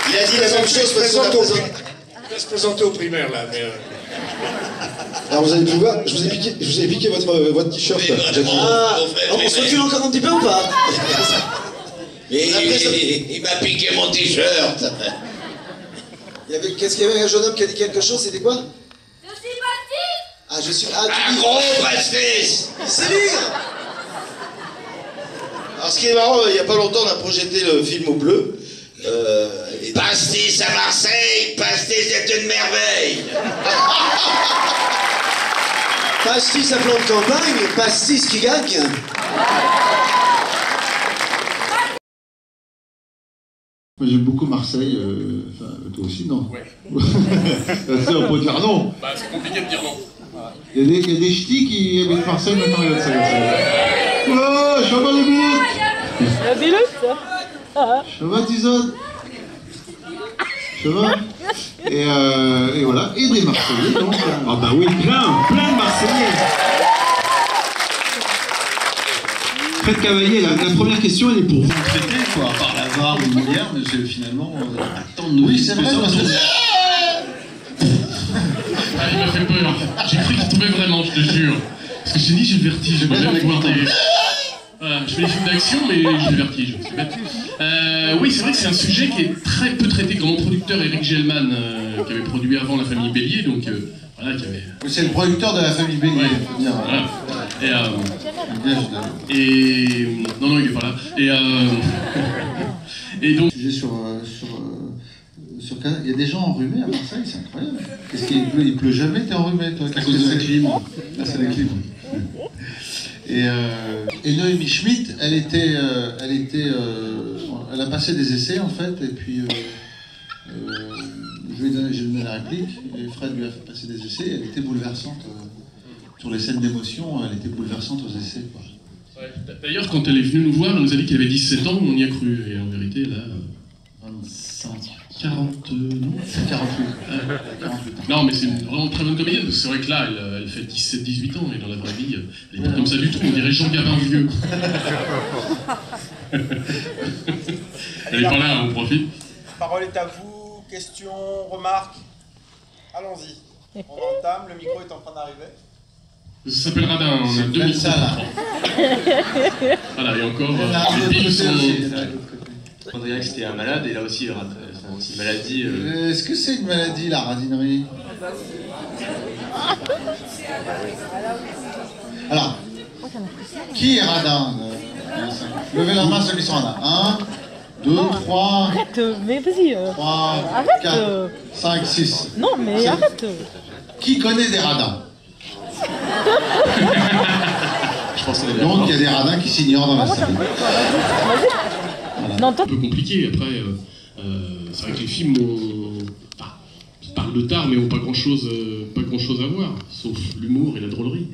Il a dit la même chose parce qu'on Je vais se présenter aux primaires là, mais. Alors vous allez pouvoir, je vous ai piqué votre t-shirt. On se recule encore un petit peu ou pas? Il m'a piqué mon t-shirt. Qu'est-ce qu'il y avait un jeune homme qui a dit quelque chose, c'était quoi? Je suis pastis. Ah, je suis... Un gros pastis. Il sait lire. Alors ce qui est marrant, il n'y a pas longtemps, on a projeté le film au bleu. Pastis à Marseille, pastis est une merveille. Pastis à plan de campagne, pastis qui gagne. Moi j'aime beaucoup Marseille, enfin toi aussi non? Ouais. Ça on peut dire non. Bah c'est compliqué de dire non. Il y a des ch'tis qui habitent Marseille maintenant, regarde ça. Oh, je vais pas les bouts. Il y a des loups, ça. Ça va Tizone? Ça va? Et voilà, et des Marseillais donc. Ah bah oui, plein de Marseillais. Fred Cavalier, la première question elle est pour vous traiter, quoi, à part la VAR ou Molière, mais c'est finalement tant de Oui, c'est vrai, parce que... Ah, il m'a fait peur. J'ai cru qu'il tombait vraiment, je te jure. Parce que j'ai dit j'ai le vertige, j'aimerais bien voir des... Voilà, je fais des films d'action, mais j'ai le vertige. Oui, c'est vrai que c'est un sujet qui est très peu traité. Comme mon producteur Eric Gelman, qui avait produit avant La Famille Bélier, donc voilà, qui avait... C'est le producteur de La Famille Bélier, ouais. faut dire. Voilà. Non, il est pas là. Et donc... Il y a des gens enrhumés à Marseille, c'est incroyable. Qu'est-ce qu'il pleut jamais, t'es enrhumé, toi? À cause de la clim. Ah, c'est la clim. Et Noémie Schmitt, elle a passé des essais en fait, et puis j'ai donné la réplique, et Fred lui a fait passer des essais, elle était bouleversante. Sur les scènes d'émotion, elle était bouleversante aux essais, quoi. Ouais. D'ailleurs, quand elle est venue nous voir, elle nous a dit qu'elle avait 17 ans, on y a cru, et en vérité, là... 40... non 48. 48. Non, mais c'est une vraiment très bonne comédienne, parce que c'est vrai que là, elle fait 17-18 ans, et dans la vraie vie, elle est pas comme ça du tout, on dirait Jean Gabin vieux. Elle est pas là, on profite. La parole est à vous, questions, remarques. Allons-y. On entame, le micro est en train d'arriver. Ça s'appelle Radin, on a 2 micros. Voilà, et encore, les piles sont... On dirait que c'était un malade, et là aussi, c'est aussi une maladie. Est-ce que c'est une maladie, la radinerie? Alors, qui est radin? Levez la main ceux qui sont radins. 1, 2, 3... Arrête, mais vas-y. 3, arrête. 4, 5, 6. Non, mais 7. arrête. Qui connaît des radins? Je pense qu'on est Donc d'accord. il y a des radins qui s'ignorent dans la salle. Un peu compliqué. Après, c'est vrai que les films parlent de tard, mais n'ont pas grand-chose à voir, sauf l'humour et la drôlerie.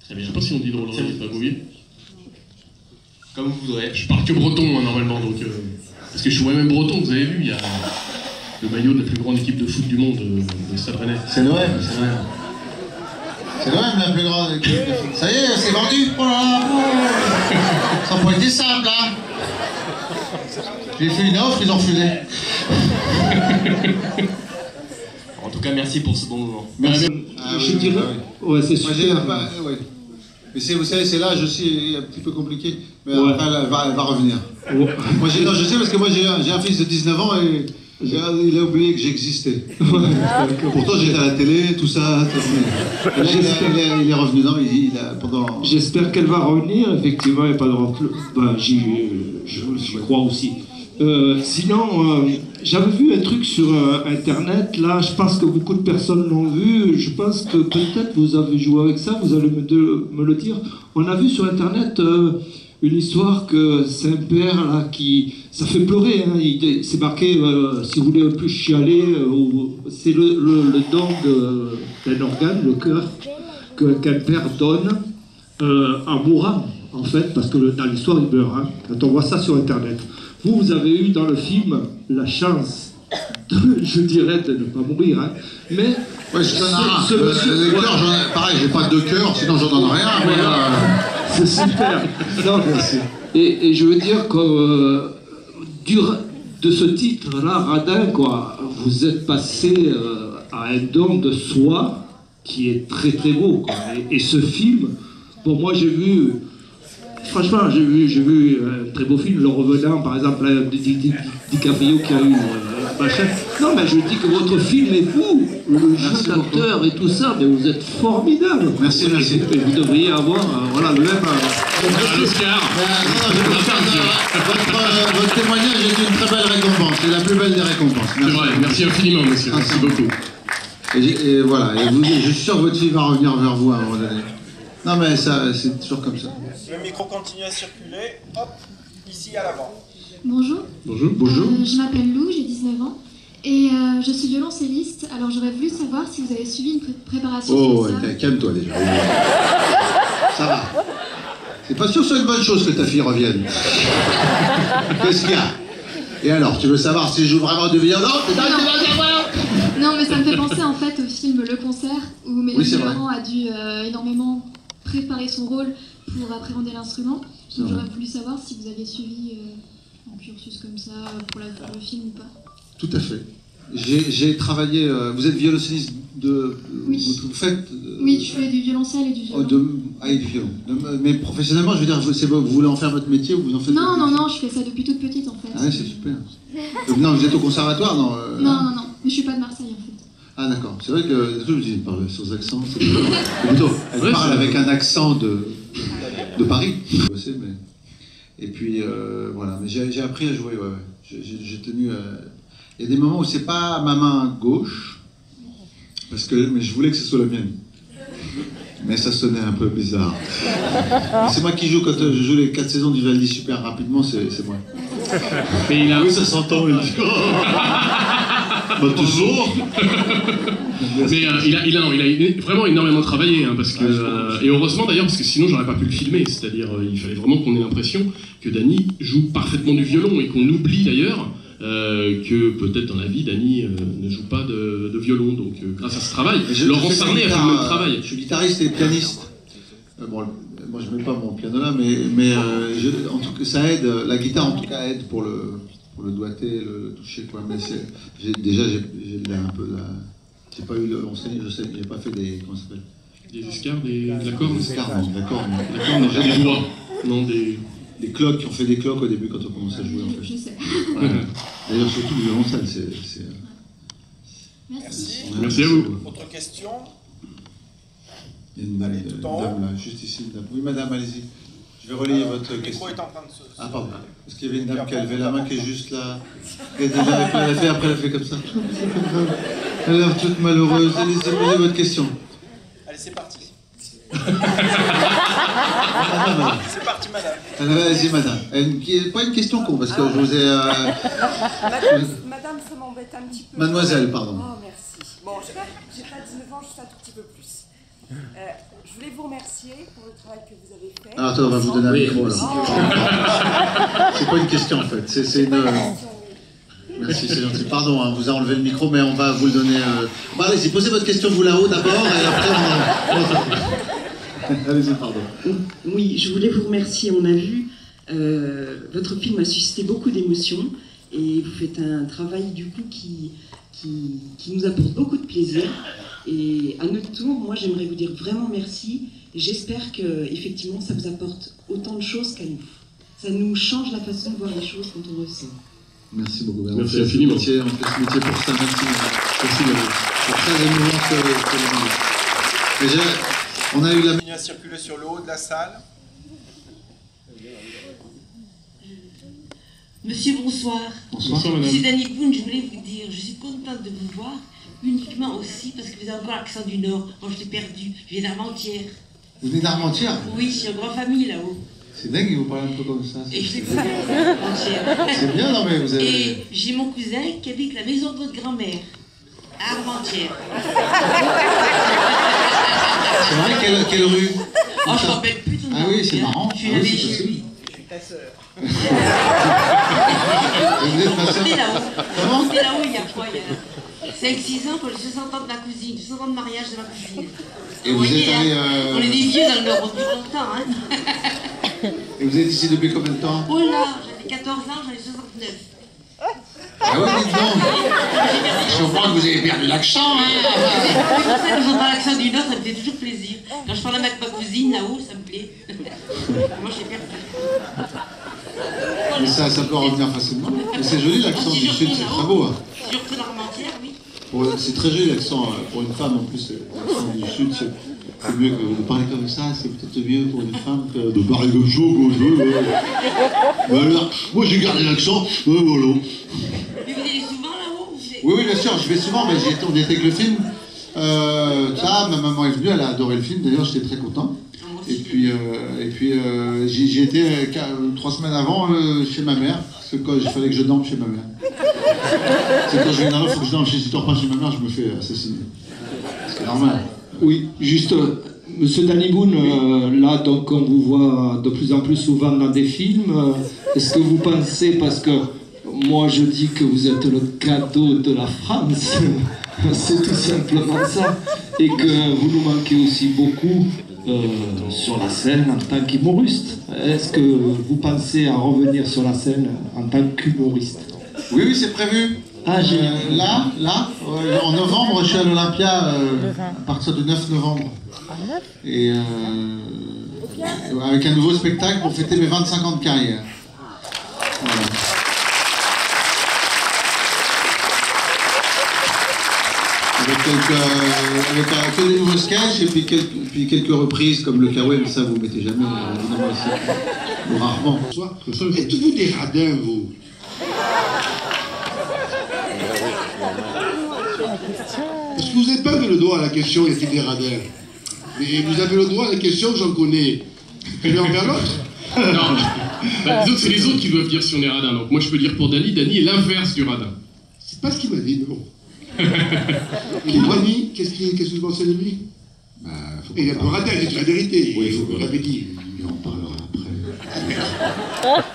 Très bien. Je sais pas si on dit drôlerie, pas vous voyez. Comme vous voudrez. Je parle que breton, moi, normalement, donc... parce que je suis moi-même breton, vous avez vu, il y a le maillot de la plus grande équipe de foot du monde, de Stade Rennais. C'est l'OM, c'est l'OM. C'est l'OM la plus grande équipe de foot. Ça y est, c'est vendu. Oh là là. Ça n'a pas été simple, hein. J'ai fait une offre, ils ont refusé. En tout cas, merci pour ce bon moment. Merci. Je dirais... Ouais, c'est super. Ouais. Mais vous savez, c'est l'âge aussi un petit peu compliqué. Mais après, elle va revenir. Ouais. Moi, non, je sais parce que moi, j'ai un fils de 19 ans et il a oublié que j'existais. Pourtant, j'étais à la télé, tout ça. Et là, il est revenu. Non, pendant... J'espère qu'elle va revenir, effectivement, il n'y a pas de reflux. Ben, j'y crois aussi. Sinon, j'avais vu un truc sur Internet, là, je pense que beaucoup de personnes l'ont vu, je pense que peut-être vous avez joué avec ça, vous allez me le dire. On a vu sur Internet une histoire que c'est un père, là, qui... Ça fait pleurer, hein, c'est marqué, si vous voulez un peu chialer, c'est le don d'un organe, le cœur, qu'un père donne en mourant, en fait, parce que dans l'histoire, il meurt, hein, quand on voit ça sur Internet. Vous avez eu dans le film la chance, je dirais, de ne pas mourir, hein. Mais ouais, pareil, j'ai pas de cœur, sinon j'en donne rien. Mais c'est super. Non, merci. Et je veux dire que de ce titre-là, radin, quoi, vous êtes passé à un don de soi qui est très très beau, quoi. Et ce film, pour moi, j'ai vu. Franchement, j'ai vu un très beau film, Le Revenant, par exemple, DiCaprio qui a eu machin. Non, mais je dis que votre film est beau, le jeu d'acteur et tout ça, mais vous êtes formidable. Merci, merci. Et vous devriez avoir, voilà, le même... l'Oscar. Votre témoignage est une très belle récompense, c'est la plus belle des récompenses. C'est vrai, merci infiniment, monsieur, merci beaucoup. Et voilà, je suis sûr que votre fille va revenir vers vous à un moment donné. Non mais ça, c'est toujours comme ça. Le micro continue à circuler. Hop, ici à l'avant. Bonjour. Bonjour. Bonjour. Je m'appelle Lou, j'ai 19 ans. Et je suis violoncelliste. Alors j'aurais voulu savoir si vous avez suivi une préparation spéciale. Oh, calme-toi déjà. Ça va. C'est pas sûr que c'est une bonne chose que ta fille revienne. Qu'est-ce qu'il y a? Et alors, tu veux savoir si je joue vraiment du violon? Non, mais ça me fait penser en fait au film Le Concert, où Mélanie Laurent a dû énormément préparer son rôle pour appréhender l'instrument. Donc j'aurais voulu savoir si vous aviez suivi un cursus comme ça pour le film ou pas. Tout à fait. J'ai travaillé... vous êtes violoncelliste de... Oui. Vous faites... Oui, je fais du violoncelle et du violon. Et du violon. Mais professionnellement, je veux dire, vous voulez en faire votre métier ou vous en faites... Non, je fais ça depuis toute petite en fait. Ah ouais, c'est super. Non, vous êtes au conservatoire, non Non, mais je suis pas de Marseille en fait. Ah d'accord, c'est vrai que je dis, parle sans accent, c'est plutôt, elle parle avec un accent de Paris. Et puis voilà, mais j'ai appris à jouer, ouais. J'ai tenu... Il y a des moments où c'est pas ma main gauche, mais je voulais que ce soit la mienne. Mais ça sonnait un peu bizarre. C'est moi qui joue, quand je joue les 4 saisons du Vivaldi super rapidement, c'est moi. Mais oui, ça s'entend, il dit... toujours. Mais il a vraiment énormément travaillé, hein, parce que, et heureusement d'ailleurs, parce que sinon j'aurais pas pu le filmer, c'est-à-dire il fallait vraiment qu'on ait l'impression que Dany joue parfaitement du violon, et qu'on oublie d'ailleurs que peut-être dans la vie Dany ne joue pas de violon, donc grâce à ce travail, Laurent Sarnet a fait le même travail. Je suis guitariste et pianiste. Bon, moi je mets pas mon piano là, mais en tout cas ça aide, la guitare en tout cas aide pour le doigté, le toucher, quoi. Mais j'ai un peu là. J'ai pas eu l'enseigné, je sais, j'ai pas fait des. Comment ça s'appelle? Des escarres, des accords? Des escarres, non, d'accord. Non, des doigts. Non, des cloques, on fait des cloques au début quand on commence à jouer en fait. Je sais. Ouais. D'ailleurs, surtout le violoncelle, c'est. Merci. Merci à vous. Autre question? Il y a une dame là, juste ici, une dame. Oui, madame, allez-y. Je vais relayer votre question. Le micro est en train de se... Ah, pardon. Parce qu'il y avait une dame qui a levé la main qui est juste là. Et déjà, après, elle a fait comme ça. Elle a l'air toute malheureuse. Allez, posez votre question. Allez, c'est parti. C'est parti, madame. Vas-y, madame. Pas une question con, parce que je vous ai... Madame, ça m'embête un petit peu. Mademoiselle, pardon. Oh, merci. Bon, j'ai pas 19 ans, juste un tout petit peu plus. Je voulais vous remercier pour le travail que vous avez fait. Alors, attends, on va vous donner un micro, alors. C'est pas une question, en fait. C'est une... Merci, c'est gentil. Pardon, hein, vous a enlevé le micro, mais on va vous le donner... Bon, allez-y, posez votre question, vous là-haut, d'abord, et après, on... Allez-y, pardon. Oui, je voulais vous remercier. On a vu, votre film a suscité beaucoup d'émotions, et vous faites un travail, du coup, qui nous apporte beaucoup de plaisir. Et à notre tour, moi, j'aimerais vous dire vraiment merci. Et j'espère que, effectivement, ça vous apporte autant de choses qu'à nous. Ça nous change la façon de voir les choses quand on ressent. Merci beaucoup. Merci infiniment. On fait ce métier pour ça. Merci pour très émouvant que on a eu la... Continue à circuler sur le haut de la salle. Monsieur, bonsoir. Bonsoir, madame. madame. Monsieur Danny Boone, je voulais vous dire, je suis contente de vous voir, uniquement aussi parce que vous avez encore l'accent du Nord. Moi, je l'ai perdu. Je viens d'Armentières. Vous venez d'Armentières? Oui, je suis en grande famille là-haut. C'est dingue, il vous parle un peu comme ça. Et je sais pas. Armentières. C'est bien, non mais vous avez... Et j'ai mon cousin qui habite la maison de votre grand-mère, à Armentières. C'est vrai, quelle rue? Oh, je ne me rappelle plus ton nom. Ah oui, c'est marrant. Je suis Ah oui, allée c'est chez possible. lui. Je suis ta sœur. Vous êtes ma sœur? C'était là-haut. Comment? C'était là-haut il y a quoi? Il y a 5-6 ans pour les 60 ans de ma cousine, 60 ans de mariage de ma cousine. Et vous êtes allé... On est des vieux dans le Nord, on vit longtemps, hein. Et vous êtes ici depuis combien de temps? Oh là, j'avais 14 ans, j'en ai 69. Ah oui, dites donc. Je comprends que vous avez perdu l'accent, hein. C'est pour ça que j'entends l'accent du Nord, ça me fait toujours plaisir. Quand je parle avec ma cousine là-haut, ça me plaît. Moi, j'ai perdu. Mais ça peut revenir facilement. Mais c'est joli l'accent du Sud, c'est très beau. Hein. Si je retourne à Armentières, oui. C'est très joli l'accent pour une femme en plus. L'accent du Sud, c'est mieux que de parler comme ça, c'est peut-être mieux pour une femme que de parler comme ça. Voilà. Moi j'ai gardé l'accent, voilà. Mais vous allez souvent là-haut? Oui, bien sûr, je vais souvent, mais on était avec le film. Ça, ma maman est venue, elle a adoré le film, d'ailleurs j'étais très content. Et puis j'y étais 3 semaines avant chez ma mère, parce que il fallait que je dorme chez ma mère. C'est quand je viens d'arriver, il faut que je dorme. Si je dors pas chez ma mère, je me fais assassiner. C'est normal. Oui, juste, Monsieur Danny Boone, là, donc, on vous voit de plus en plus souvent dans des films. Est-ce que vous pensez, parce que moi je dis que vous êtes le cadeau de la France, c'est tout simplement ça, et que vous nous manquez aussi beaucoup sur la scène en tant qu'humoriste. Est-ce que vous pensez à revenir sur la scène en tant qu'humoriste? Oui, c'est prévu. Ah, là, en novembre, je suis à l'Olympia à partir du 9 novembre. Et avec un nouveau spectacle pour fêter mes 25 ans de carrière. Voilà. Avec que des nouveaux sketchs et puis quelques reprises comme le Kawaii, mais ça vous mettez jamais, évidemment, ici. Ou rarement. Êtes-vous des radins, vous? Parce que vous n'avez pas mis le doigt à la question, y a-t-il des radins? Mais vous avez le droit à la question, j'en connais. Et envers l'autre? Non. Bah, disons que c'est les autres qui doivent dire si on est radin. Donc moi je peux dire pour Dany, Dany est l'inverse du radin. C'est pas ce qu'il m'a dit, mais bon. Et Dany, qu'est-ce que vous pensez de lui? Il est un peu radin, c'est la vérité. Oui, il faut vous l'avez dit. Mais on parlera après.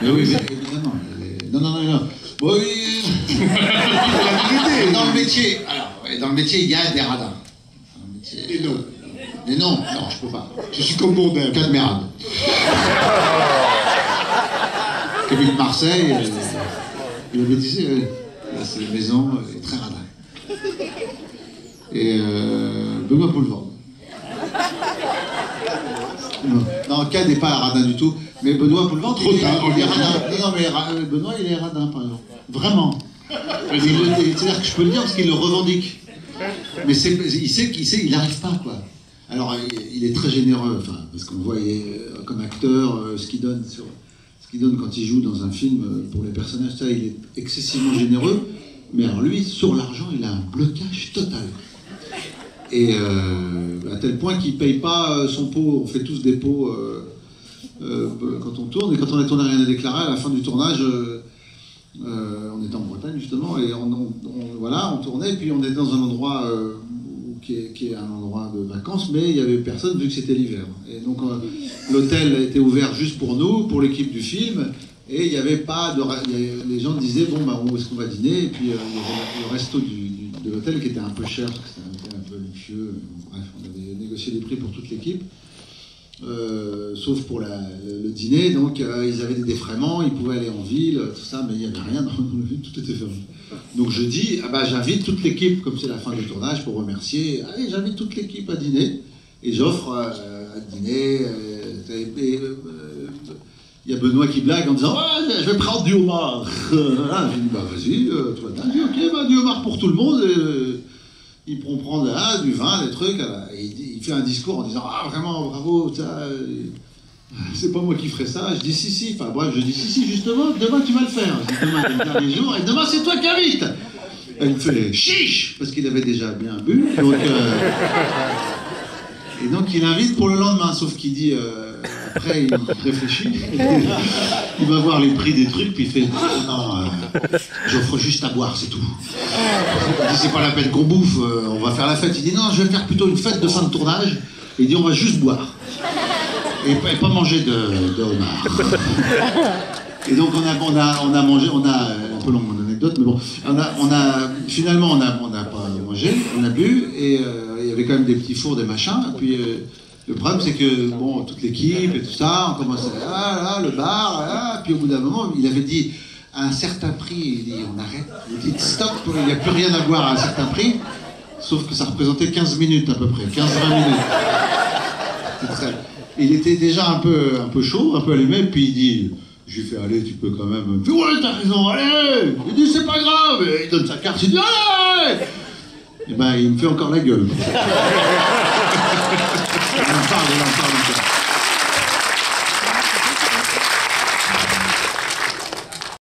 Mais oui, mais évidemment. Non. Bon, oui. Dans le métier, il y a des radins. Et non. Mais non, je peux pas. Je suis comme Bourdin. Cadmerade. Comme de Marseille, il avait dit, c'est une maison très radin. Et Benoît Poulvord. Non, Cad n'est pas radin du tout, mais Benoît Poulvord, il est radin. Non, mais Benoît, il est radin, par exemple. Vraiment. C'est-à-dire que je peux le dire parce qu'il le revendique. Mais il sait qu'il n'arrive pas, quoi. Alors, il est très généreux, enfin, parce qu'on voit comme acteur ce qu'il donne quand il joue dans un film pour les personnages, ça, il est excessivement généreux. Mais alors lui, sur l'argent, il a un blocage total. Et à tel point qu'il ne paye pas son pot. On fait tous des pots quand on tourne, et quand on a tourné Rien à déclarer, à la fin du tournage, on était en Bretagne justement, et voilà, on tournait, et puis on était dans un endroit qui est un endroit de vacances, mais il n'y avait personne vu que c'était l'hiver. Et donc l'hôtel était ouvert juste pour nous, pour l'équipe du film, et il n'y avait pas de... Les gens disaient, bon, bah, où est-ce qu'on va dîner? Et puis il y avait le resto de l'hôtel qui était un peu cher, parce que c'était un hôtel un peu luxueux. Bref, on avait négocié les prix pour toute l'équipe. Sauf pour le dîner, donc ils avaient des défraiements, ils pouvaient aller en ville, tout ça, mais il n'y avait rien dans le ville, tout était fermé. Donc je dis, ah bah, j'invite toute l'équipe, comme c'est la fin du tournage, pour remercier, allez, j'invite toute l'équipe à dîner, et j'offre à dîner, il y a Benoît qui blague en disant, ouais, je vais prendre du homard. Voilà, je dis, bah vas-y, toi t'as dit, ok, bah, du homard pour tout le monde, ils pourront prendre du vin, des trucs, et il fait un discours en disant, ah vraiment, bravo, c'est pas moi qui ferai ça. Je dis si, enfin bref, je dis si, justement, demain tu vas le faire. Je dis, demain c'est le dernier jour, et demain c'est toi qui invites. Elle me fait chiche, parce qu'il avait déjà bien bu, donc, et donc il invite pour le lendemain, sauf qu'il dit, après il réfléchit, il va voir les prix des trucs, puis il fait, non, j'offre juste à boire, c'est tout. Il dit, c'est pas la peine qu'on bouffe, on va faire la fête. Il dit, non, je vais faire plutôt une fête de fin de tournage, et il dit, on va juste boire. Et pas manger de homard. Et donc on a mangé, un peu long mon anecdote, mais bon, finalement on n'a pas mangé, on a bu, et il y avait quand même des petits fours, des machins, et puis le problème c'est que, bon, toute l'équipe et tout ça, on commençait, le bar, puis au bout d'un moment, il avait dit, à un certain prix, il dit, on arrête, il dit, stop, il n'y a plus rien à boire à un certain prix, sauf que ça représentait 15 minutes à peu près, 15-20 minutes. Il était déjà un peu chaud, un peu allumé, puis il dit, j'ai fait, allez, tu peux quand même... Il fait, ouais, t'as raison, allez. Il dit, c'est pas grave. Et il donne sa carte, il dit, allez. Et ben, il me fait encore la gueule. On en parle.